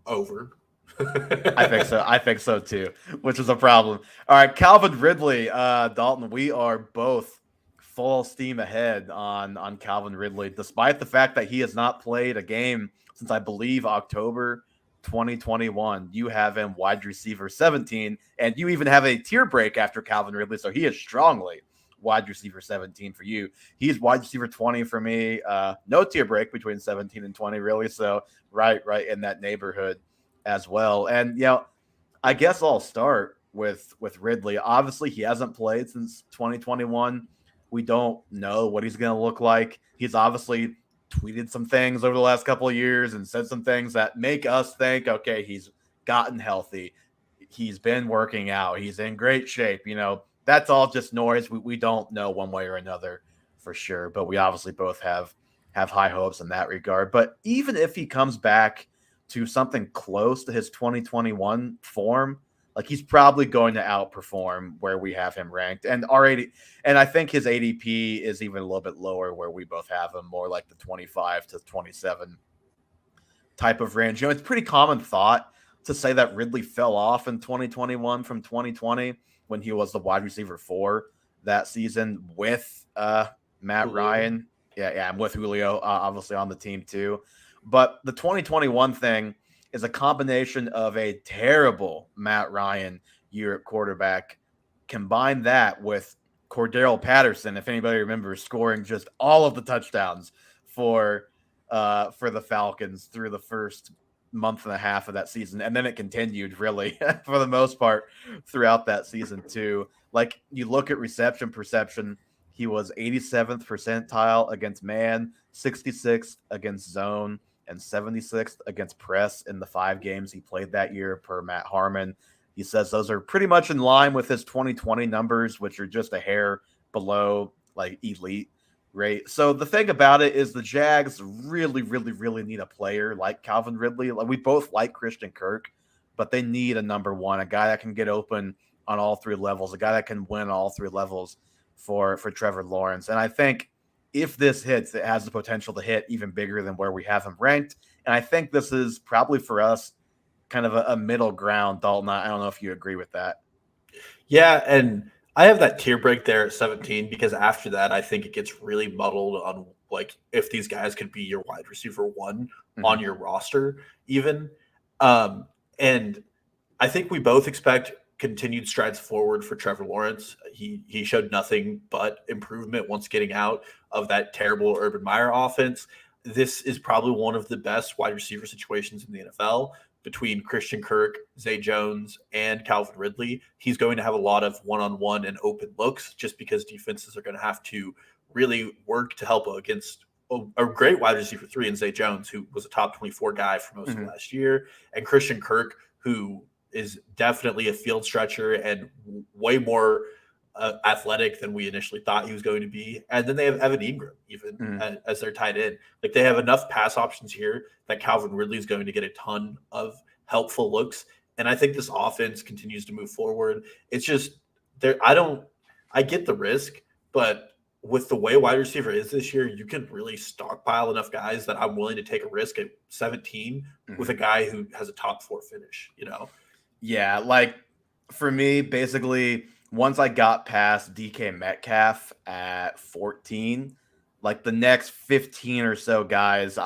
Over. I think so. I think so too, which is a problem. All right, Calvin Ridley, Dalton, we are both full steam ahead on Calvin Ridley, despite the fact that he has not played a game since, I believe, October 2021. You have him wide receiver 17, and you even have a tier break after Calvin Ridley, so he is strongly wide receiver 17 for you. He's wide receiver 20 for me. No tier break between 17 and 20, really. So right in that neighborhood as well. And I guess I'll start with Ridley. Obviously, he hasn't played since 2021. We don't know what he's going to look like. He's obviously tweeted some things over the last couple of years and said some things that make us think, okay, he's gotten healthy. He's been working out. He's in great shape. That's all just noise. We don't know one way or another for sure, but we obviously both have high hopes in that regard. But even if he comes back to something close to his 2021 form, like, he's probably going to outperform where we have him ranked. And I think his ADP is even a little bit lower where we both have him, more like the 25 to 27 type of range. It's pretty common thought to say that Ridley fell off in 2021 from 2020 when he was the wide receiver 4 that season with Matt Julio. Ryan. Yeah, I'm with Julio, obviously on the team too. But the 2021 thing is a combination of a terrible Matt Ryan year at quarterback. Combine that with Cordero Patterson, if anybody remembers, scoring just all of the touchdowns for the Falcons through the first month and a half of that season, and then it continued really for the most part throughout that season too. Like you look at reception perception, he was 87th percentile against man, 66th against zone, and 76th against press in the 5 games he played that year per Matt Harmon. He says those are pretty much in line with his 2020 numbers, which are just a hair below like elite. Right. So the thing about it is the Jags really, really, really need a player like Calvin Ridley. Like we both like Christian Kirk, but they need a number one, a guy that can get open on all 3 levels, a guy that can win all 3 levels for Trevor Lawrence. And I think if this hits, it has the potential to hit even bigger than where we have him ranked. And I think this is probably for us kind of a middle ground, Dalton. I don't know if you agree with that. Yeah, and I have that tier break there at 17 because after that, I think it gets really muddled on like if these guys could be your wide receiver one on your roster, even. And I think we both expect continued strides forward for Trevor Lawrence. He showed nothing but improvement once getting out of that terrible Urban Meyer offense. This is probably one of the best wide receiver situations in the NFL. Between Christian Kirk, Zay Jones, and Calvin Ridley. He's going to have a lot of one-on-one and open looks just because defenses are going to have to really work to help against a great wide receiver 3 in Zay Jones, who was a top 24 guy for most of last year, and Christian Kirk, who is definitely a field stretcher and way more athletic than we initially thought he was going to be. And then they have Evan Ingram even as their tight end. Like they have enough pass options here that Calvin Ridley is going to get a ton of helpful looks. And I think this offense continues to move forward. It's just there. I get the risk, but with the way wide receiver is this year, you can really stockpile enough guys that I'm willing to take a risk at 17 with a guy who has a top 4 finish, you know? Yeah. Like for me, basically, once I got past DK Metcalf at 14, like the next 15 or so guys,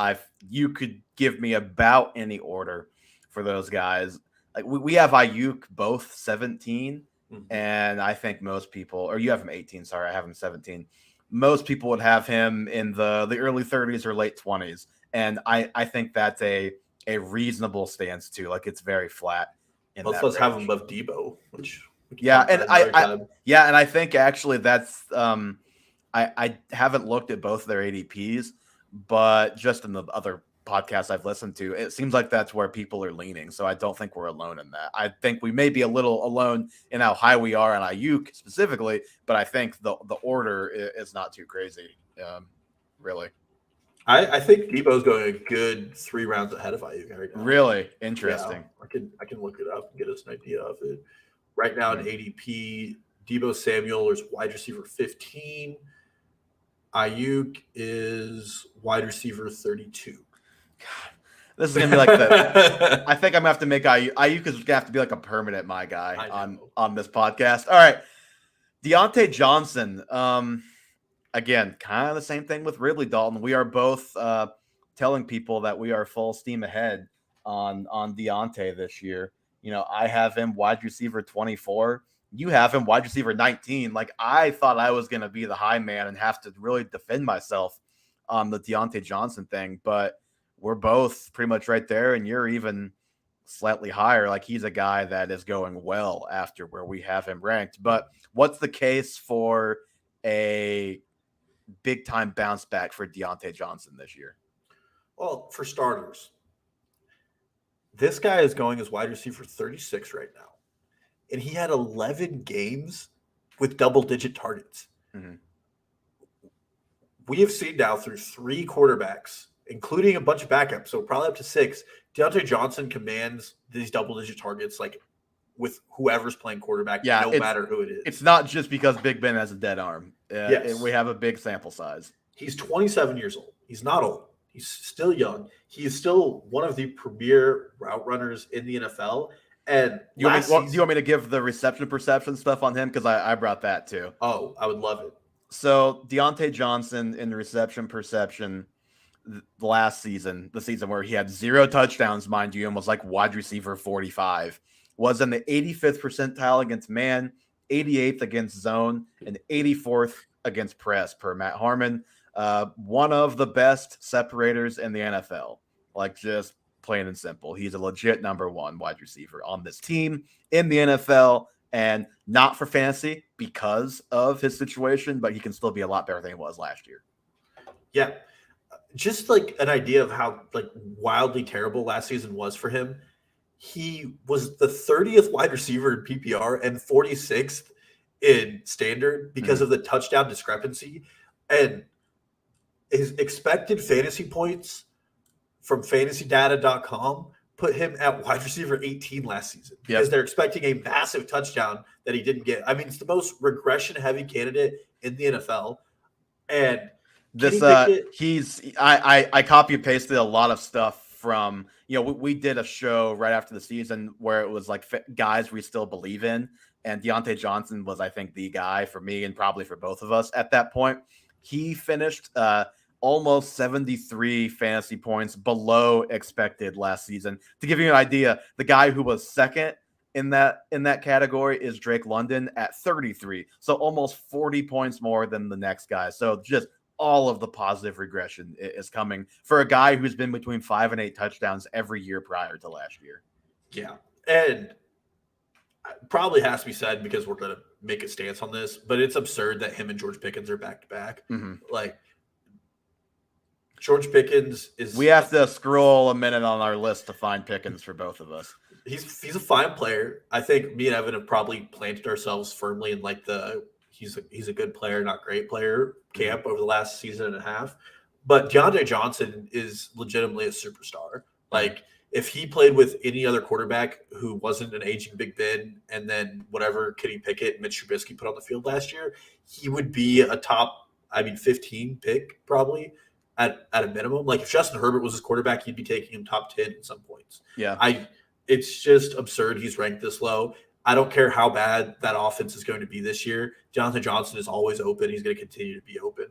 you could give me about any order for those guys. Like we have Ayuk both 17, and I think most people, or you have him 18. Sorry, I have him 17. Most people would have him in the early 30s or late 20s, and I think that's a reasonable stance too. Like it's very flat. Let's have him above Debo, which. Yeah, and I think actually that's I haven't looked at both their ADPs, but just in the other podcasts I've listened to, it seems like that's where people are leaning. So I don't think we're alone in that. I think we may be a little alone in how high we are on Ayuk specifically, but I think the order is not too crazy, really. I think Debo's going a good 3 rounds ahead of Ayuk right now. Really interesting. Yeah, I can look it up and get us an idea of it. Right now in ADP, Debo Samuel is wide receiver 15. Ayuk is wide receiver 32. God, this is gonna be like I think I'm gonna have to make Ayuk is gonna have to be like a permanent my guy on this podcast. All right, Deontay Johnson. Again, kind of the same thing with Ridley, Dalton. We are both telling people that we are full steam ahead on Deontay this year. You know, I have him wide receiver 24. You have him wide receiver 19. Like, I thought I was going to be the high man and have to really defend myself on the Deontay Johnson thing. But we're both pretty much right there, and you're even slightly higher. Like, he's a guy that is going well after where we have him ranked. But what's the case for a big-time bounce back for Deontay Johnson this year? Well, for starters, this guy is going as wide receiver 36 right now. And he had 11 games with double-digit targets. We have seen now through 3 quarterbacks, including a bunch of backups, so probably up to 6, Deontay Johnson commands these double-digit targets like with whoever's playing quarterback, no matter who it is. It's not just because Big Ben has a dead arm. Yes. We have a big sample size. He's 27 years old. He's not old. He's still young. He is still one of the premier route runners in the NFL. And do you want me to give the reception perception stuff on him? Because I brought that too. Oh, I would love it. So Deontay Johnson in the reception perception last season, the season where he had 0 touchdowns, mind you, and was like wide receiver 45, was in the 85th percentile against man, 88th against zone, and 84th against press per Matt Harmon. One of the best separators in the NFL. Like, just plain and simple. He's a legit number one wide receiver on this team in the NFL, and not for fantasy because of his situation, but he can still be a lot better than he was last year. Yeah. Just like an idea of how like wildly terrible last season was for him. He was the 30th wide receiver in PPR and 46th in standard because of the touchdown discrepancy. And his expected fantasy points from fantasydata.com put him at wide receiver 18 last season because they're expecting a massive touchdown that he didn't get. I mean, it's the most regression heavy candidate in the NFL. And this I copy and pasted a lot of stuff from, we did a show right after the season where it was like guys we still believe in, and Deontay Johnson was, I think, the guy for me and probably for both of us at that point. He finished almost 73 fantasy points below expected last season. To give you an idea, the guy who was second in that category is Drake London at 33. So almost 40 points more than the next guy. So just all of the positive regression is coming for a guy who's been between 5 and 8 touchdowns every year prior to last year. Yeah. And probably has to be said because we're going to make a stance on this, but it's absurd that him and George Pickens are back to back. Like, George Pickens is. We have to scroll a minute on our list to find Pickens for both of us. He's a fine player. I think me and Evan have probably planted ourselves firmly in like he's a good player, not great player camp over the last season and a half. But Deontay Johnson is legitimately a superstar. Like, if he played with any other quarterback who wasn't an aging Big Ben and then whatever Kenny Pickett and Mitch Trubisky put on the field last year, he would be a top, 15 pick probably at a minimum. Like, if Justin Herbert was his quarterback, he'd be taking him top 10 at some points. Yeah. It's just absurd he's ranked this low. I don't care how bad that offense is going to be this year. Jonathan Johnson is always open. He's going to continue to be open.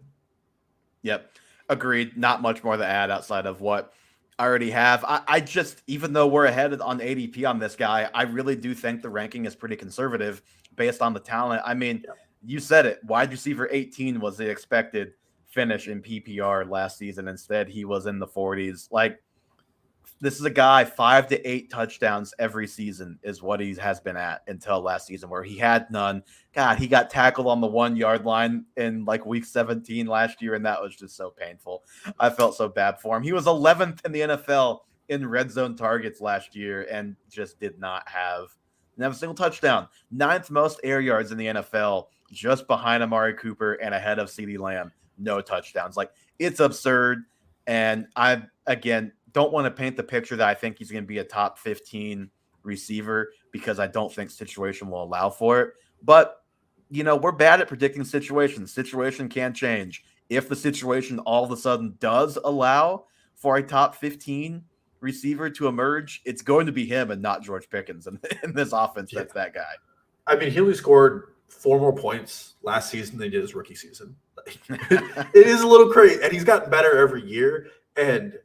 Yep. Agreed. Not much more to add outside of what I already have. I just, even though we're ahead on ADP on this guy, I really do think the ranking is pretty conservative based on the talent. I mean, you said it. Wide receiver 18 was the expected finish in PPR last season. Instead, he was in the 40s. Like, this is a guy 5 to 8 touchdowns every season is what he has been at until last season, where he had none. God, he got tackled on the 1 yard line in like week 17 last year, and that was just so painful. I felt so bad for him. He was 11th in the NFL in red zone targets last year and just didn't have a single touchdown. 9th most air yards in the NFL, just behind Amari Cooper and ahead of CeeDee Lamb. No touchdowns. Like, it's absurd. And I, again, don't want to paint the picture that I think he's going to be a top 15 receiver because I don't think situation will allow for it. But, we're bad at predicting situations. Situation can change. If the situation all of a sudden does allow for a top 15 receiver to emerge, it's going to be him and not George Pickens in this offense. That's that guy. I mean, he only scored 4 more points last season than he did his rookie season. It is a little crazy, and he's gotten better every year. And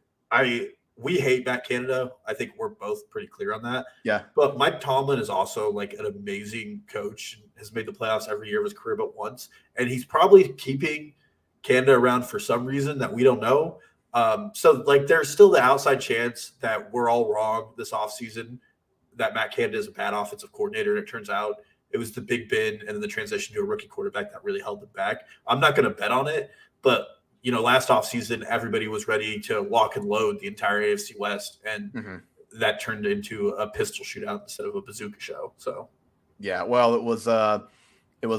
we hate Matt Canada. I think we're both pretty clear on that. Yeah. But Mike Tomlin is also like an amazing coach, has made the playoffs every year of his career but once. And he's probably keeping Canada around for some reason that we don't know. So like there's still the outside chance that we're all wrong this offseason, that Matt Canada is a bad offensive coordinator. And it turns out it was the Big Ben and then the transition to a rookie quarterback that really held them back. I'm not going to bet on it, but last offseason, everybody was ready to lock and load the entire AFC West, and that turned into a pistol shootout instead of a bazooka show. So, yeah, well, it was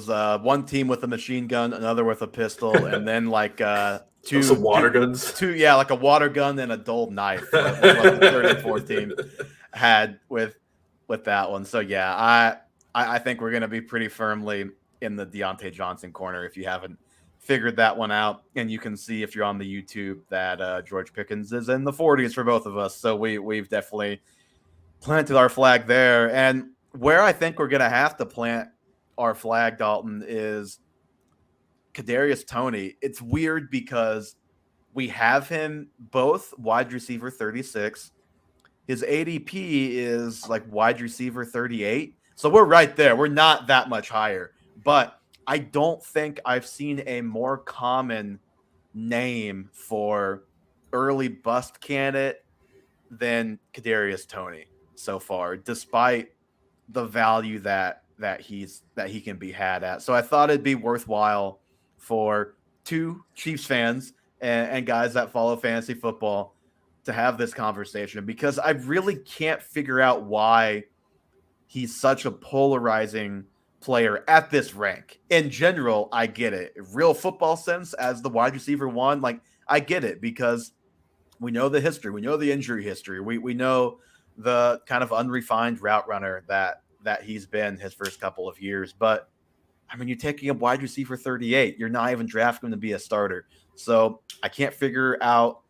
one team with a machine gun, another with a pistol, and then like some water guns. Like a water gun and a dull knife. What the third and fourth team had with that one. So yeah, I think we're going to be pretty firmly in the Deontay Johnson corner if you haven't figured that one out. And you can see if you're on the YouTube that George Pickens is in the 40s for both of us. So we've definitely planted our flag there. And where I think we're going to have to plant our flag, Dalton, is Kadarius Toney. It's weird because we have him both wide receiver 36. His ADP is like wide receiver 38. So we're right there. We're not that much higher. But I don't think I've seen a more common name for early bust candidate than Kadarius Toney so far, despite the value that he can be had at. So I thought it'd be worthwhile for two Chiefs fans and guys that follow fantasy football to have this conversation, because I really can't figure out why he's such a polarizing player at this rank. In general, I get it. Real football sense as the wide receiver one, like I get it, because we know the history, we know the injury history, we know the kind of unrefined route runner that he's been his first couple of years. But I mean, you're taking a wide receiver 38. You're not even drafting him to be a starter. So I can't figure out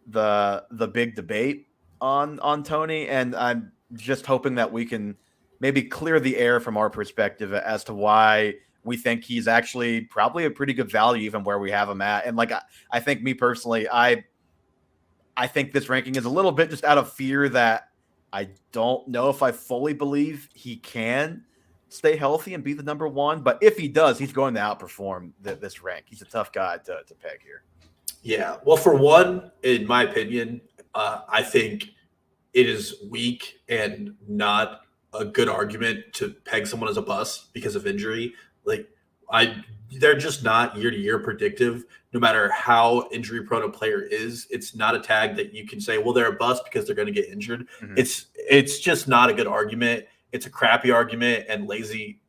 the big debate on Toney, and I'm just hoping that we can maybe clear the air from our perspective as to why we think he's actually probably a pretty good value even where we have him at. And like I think, me personally, I think this ranking is a little bit just out of fear that I don't know if I fully believe he can stay healthy and be the number one. But if he does, he's going to outperform this rank. He's a tough guy to peg here. Yeah. Well, for one, in my opinion, I think it is weak and not a good argument to peg someone as a bust because of injury. Like, they're just not year to year predictive. No matter how injury prone a player is, it's not a tag that you can say, well, they're a bust because they're going to get injured. Mm-hmm. It's just not a good argument. It's a crappy argument and lazy,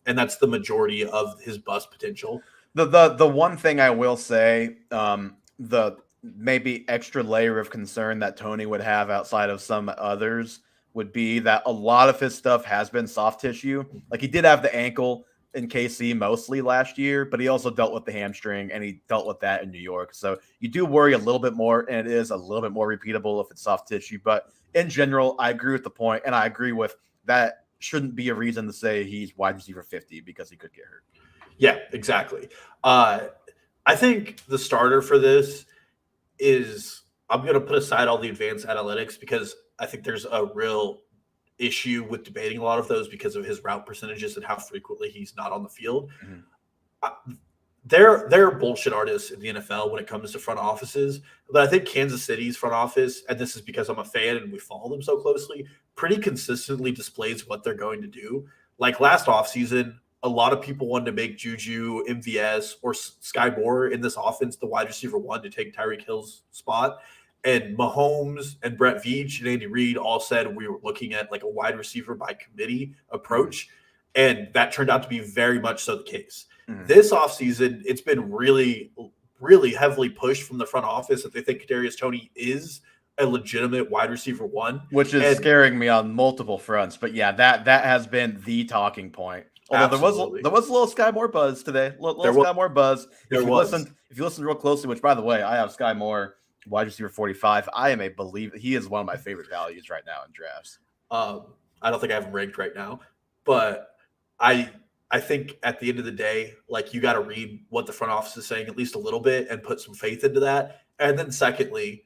and that's the majority of his bust potential. The one thing I will say, the maybe extra layer of concern that Toney would have outside of some others would be that a lot of his stuff has been soft tissue. Like, he did have the ankle in KC mostly last year, but he also dealt with the hamstring, and he dealt with that in New York. So you do worry a little bit more, and it is a little bit more repeatable if it's soft tissue. But in general, I agree with the point, and I agree with that shouldn't be a reason to say he's wide receiver 50 because he could get hurt. Yeah, exactly. I think the starter for this is, I'm going to put aside all the advanced analytics because I think there's a real issue with debating a lot of those because of his route percentages and how frequently he's not on the field. Mm-hmm. They're bullshit artists in the NFL when it comes to front offices, but I think Kansas City's front office, and this is because I'm a fan and we follow them so closely, pretty consistently displays what they're going to do. Like last offseason, a lot of people wanted to make Juju, MVS, or Sky Moore in this offense the wide receiver one to take Tyreek Hill's spot. And Mahomes and Brett Veach and Andy Reid all said we were looking at like a wide receiver by committee approach. And that turned out to be very much so the case. Mm-hmm. This offseason, it's been really, really heavily pushed from the front office that they think Kadarius Toney is a legitimate wide receiver one. Which is scaring me on multiple fronts. But yeah, that has been the talking point. Although there was a little Sky Moore buzz today. Sky Moore buzz. If you listen real closely, which by the way, I have Sky Moore wide receiver 45. I am a believer. He is one of my favorite values right now in drafts. I don't think I have him ranked right now, but I think at the end of the day, like, you got to read what the front office is saying at least a little bit and put some faith into that. And then secondly,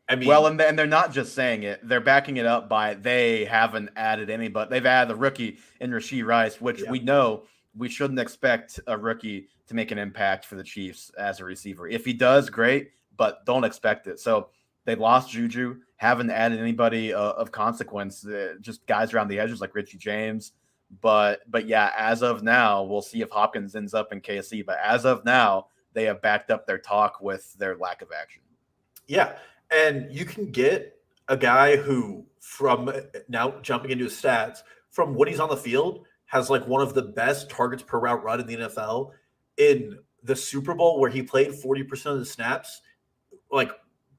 I mean, well, and they're not just saying it; they're backing it up by they haven't added any, but they've added the rookie in Rashee Rice, which we know we shouldn't expect a rookie to make an impact for the Chiefs as a receiver. If he does, great, but don't expect it. So they lost Juju, haven't added anybody of consequence, just guys around the edges like Richie James. But yeah, as of now, we'll see if Hopkins ends up in KC. But as of now, they have backed up their talk with their lack of action. Yeah. And you can get a guy who, from now jumping into his stats, from when he's on the field, has like one of the best targets per route run in the NFL. In the Super Bowl, where he played 40% of the snaps, like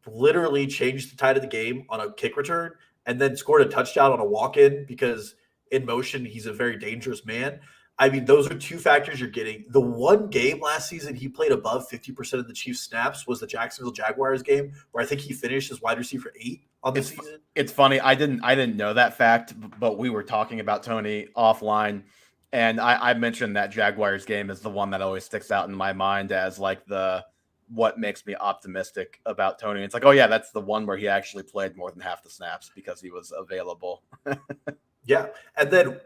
literally changed the tide of the game on a kick return, and then scored a touchdown on a walk-in because in motion, he's a very dangerous man. I mean, those are two factors you're getting. The one game last season he played above 50% of the Chiefs snaps was the Jacksonville Jaguars game, where I think he finished as wide receiver 8 on the season. It's funny. I didn't know that fact, but we were talking about Toney offline, and I mentioned that Jaguars game is the one that always sticks out in my mind as like what makes me optimistic about Toney. It's like, oh yeah, that's the one where he actually played more than half the snaps because he was available. Yeah, and then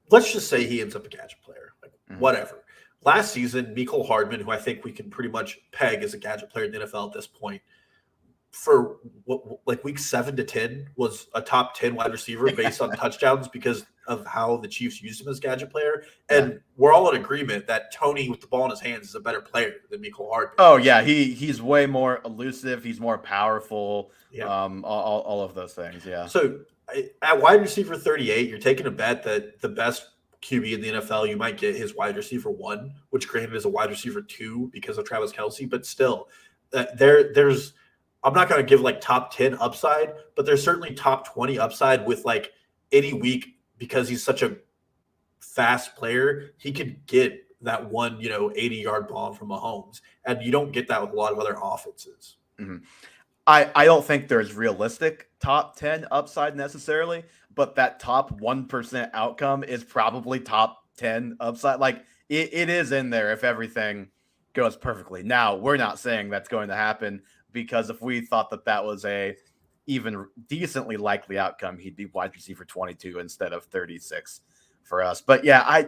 let's just say he ends up a gadget player, like whatever. Last season, Mecole Hardman, who I think we can pretty much peg as a gadget player in the NFL at this point, for like week 7 to 10 was a top 10 wide receiver based on touchdowns because of how the Chiefs used him as a gadget player. And we're all in agreement that Tony with the ball in his hands is a better player than Mecole Hardman. Oh yeah, he's way more elusive. He's more powerful. Yeah. All of those things. Yeah. So at wide receiver 38, you're taking a bet that the best QB in the NFL, you might get his wide receiver 1, which granted is a wide receiver 2 because of Travis Kelce, but still, there's. I'm not going to give like top 10 upside, but there's certainly top 20 upside with like any week because he's such a fast player. He could get that one, 80-yard bomb from Mahomes, and you don't get that with a lot of other offenses. Mm-hmm. I don't think there's realistic top 10 upside necessarily, but that top 1% outcome is probably top 10 upside. Like it is in there if everything goes perfectly. Now, we're not saying that's going to happen, because if we thought that was a even decently likely outcome, he'd be wide receiver 22 instead of 36 for us. But yeah,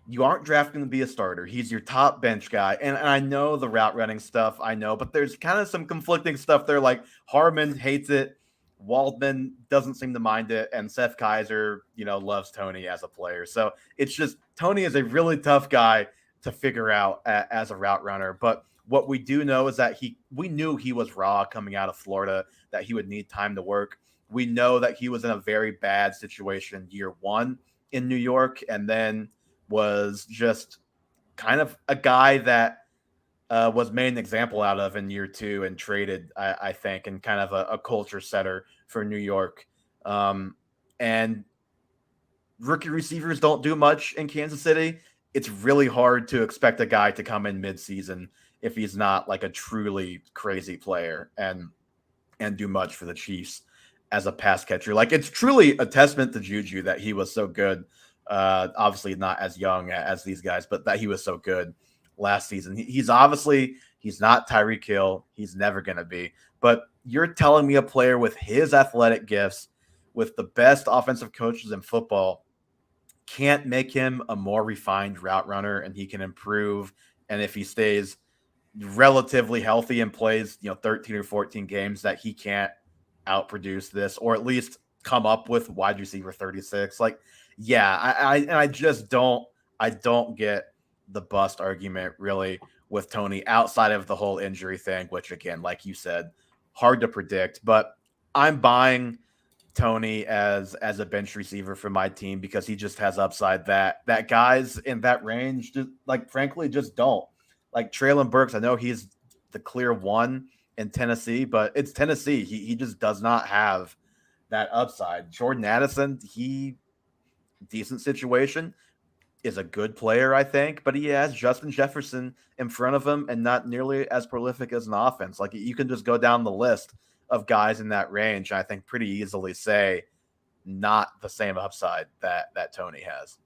you aren't drafting to be a starter. He's your top bench guy. And I know the route running stuff, but there's kind of some conflicting stuff there. Like Harmon hates it. Waldman doesn't seem to mind it. And Seth Kaiser, loves Tony as a player. So it's just, Tony is a really tough guy to figure out as a route runner. But what we do know is that we knew he was raw coming out of Florida, that he would need time to work. We know that he was in a very bad situation year 1 in New York, and then was just kind of a guy that was made an example out of in year 2 and traded, I think, and kind of a culture setter for New York. And rookie receivers don't do much in Kansas City. It's really hard to expect a guy to come in mid-season if he's not like a truly crazy player and do much for the Chiefs as a pass catcher. Like, it's truly a testament to Juju that he was so good. Obviously not as young as these guys, but that he was so good last season. He's not Tyreek Hill. He's never going to be. But you're telling me a player with his athletic gifts, with the best offensive coaches in football, can't make him a more refined route runner, and he can improve. And if he stays relatively healthy and plays, 13 or 14 games, that he can't outproduce this, or at least come up with wide receiver 36. Like, yeah, I just don't get the bust argument really with Tony outside of the whole injury thing, which again, like you said, hard to predict. But I'm buying Tony as a bench receiver for my team because he just has upside that guys in that range just, like, frankly, just don't. Like Treylon Burks, I know he's the clear 1 in Tennessee, but it's Tennessee. He just does not have that upside. Jordan Addison, decent situation, is a good player, I think, but he has Justin Jefferson in front of him and not nearly as prolific as an offense. Like, you can just go down the list of guys in that range, and I think pretty easily say not the same upside that Tony has.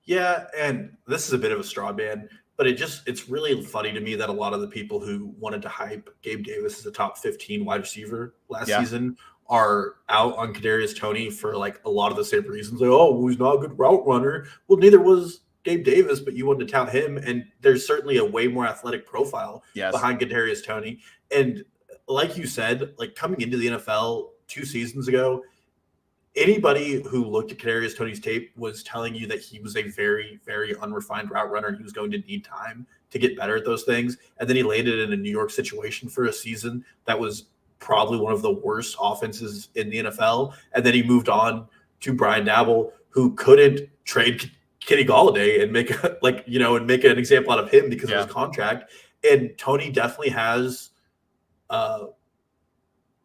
Yeah, and this is a bit of a straw man, but it's really funny to me that a lot of the people who wanted to hype Gabe Davis as a top 15 wide receiver last season are out on Kadarius Toney for like a lot of the same reasons. Like, oh, he's not a good route runner. Well, neither was Gabe Davis, but you wanted to tout him, and there's certainly a way more athletic profile behind Kadarius Toney. And like you said, like coming into the NFL 2 seasons ago, anybody who looked at Kadarius Toney's tape was telling you that he was a very, very unrefined route runner and he was going to need time to get better at those things. And then he landed in a New York situation for a season that was probably one of the worst offenses in the NFL. And then he moved on to Brian Daboll, who couldn't trade Kenny Golladay and make an example out of him because of his contract. And Toney definitely has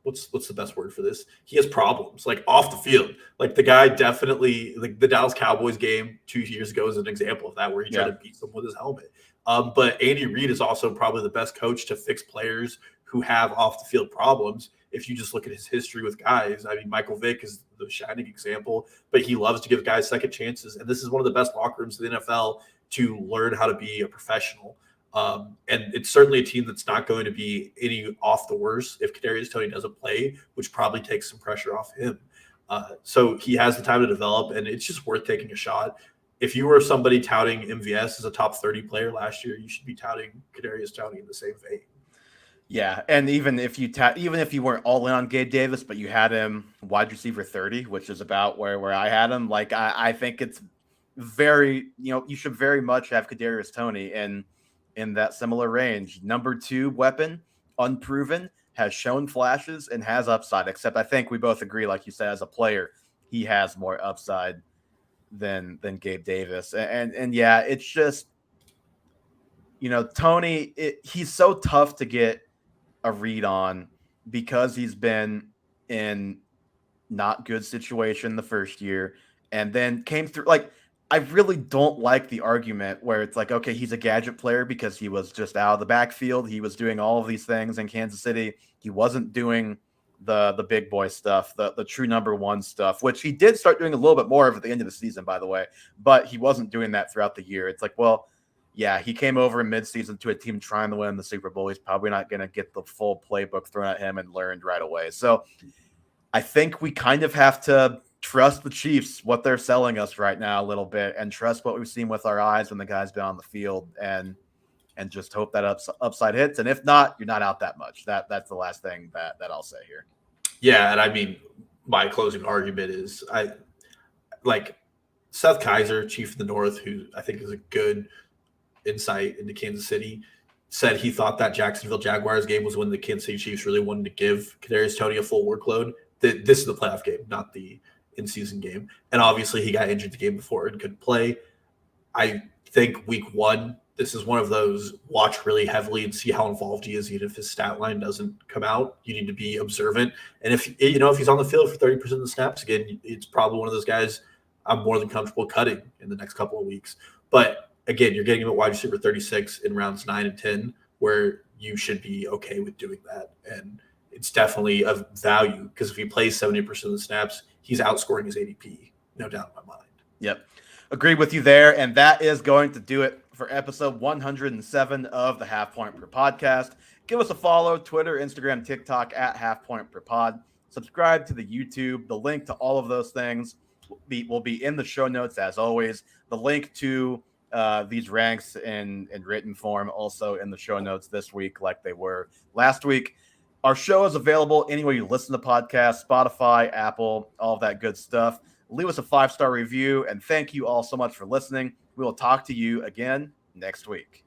what's the best word for this? He has problems like off the field. Like the guy definitely, like the Dallas Cowboys game 2 years ago is an example of that, where he tried to beat someone with his helmet. But Andy Reid is also probably the best coach to fix players who have off the field problems. If you just look at his history with guys, I mean, Michael Vick is the shining example, but he loves to give guys second chances. And this is one of the best locker rooms in the NFL to learn how to be a professional. And it's certainly a team that's not going to be any off the worst if Kadarius Toney doesn't play, which probably takes some pressure off him. So he has the time to develop, and it's just worth taking a shot. If you were somebody touting MVS as a top 30 player last year, you should be touting Kadarius Toney in the same vein. Yeah, and even if you weren't all in on Gabe Davis, but you had him wide receiver 30, which is about where I had him, like I think it's very, you should very much have Kadarius Toney in that similar range. Number 2 weapon, unproven, has shown flashes and has upside. Except I think we both agree, like you said, as a player, he has more upside than Gabe Davis. And yeah, it's just Toney. He's so tough to get a read on because he's been in not good situation the first year and then came through. Like, I really don't like the argument where it's like, okay, he's a gadget player because he was just out of the backfield. He was doing all of these things in Kansas City. He wasn't doing the big boy stuff, the true number 1 stuff, which he did start doing a little bit more of at the end of the season, by the way, but he wasn't doing that throughout the year. It's like, well, yeah, he came over in midseason to a team trying to win the Super Bowl. He's probably not going to get the full playbook thrown at him and learned right away. So I think we kind of have to trust the Chiefs, what they're selling us right now a little bit, and trust what we've seen with our eyes when the guy's been on the field, and just hope that upside hits. And if not, you're not out that much. That's the last thing that I'll say here. Yeah, and I mean, my closing argument is I like Seth Kaiser, Chief of the North, who I think is a good insight into Kansas City, said he thought that Jacksonville Jaguars game was when the Kansas City Chiefs really wanted to give Kadarius Toney a full workload. This is the playoff game, not the in-season game. And obviously he got injured the game before and couldn't play. I think week 1, this is one of those watch really heavily and see how involved he is. Even if his stat line doesn't come out, you need to be observant. And if he's on the field for 30% of the snaps again, it's probably one of those guys I'm more than comfortable cutting in the next couple of weeks. But again, you're getting him at wide receiver 36 in rounds 9 and 10, where you should be okay with doing that. And it's definitely of value because if he plays 70% of the snaps, he's outscoring his ADP, no doubt in my mind. Yep. Agree with you there. And that is going to do it for episode 107 of the Half Point Per Podcast. Give us a follow, Twitter, Instagram, TikTok at Half Point Per Pod. Subscribe to the YouTube. The link to all of those things will be in the show notes as always. The link to these ranks in written form also in the show notes this week, like they were last week. Our show is available anywhere you listen to podcasts, Spotify, Apple, all of that good stuff. Leave us a 5-star review, and thank you all so much for listening. We will talk to you again next week.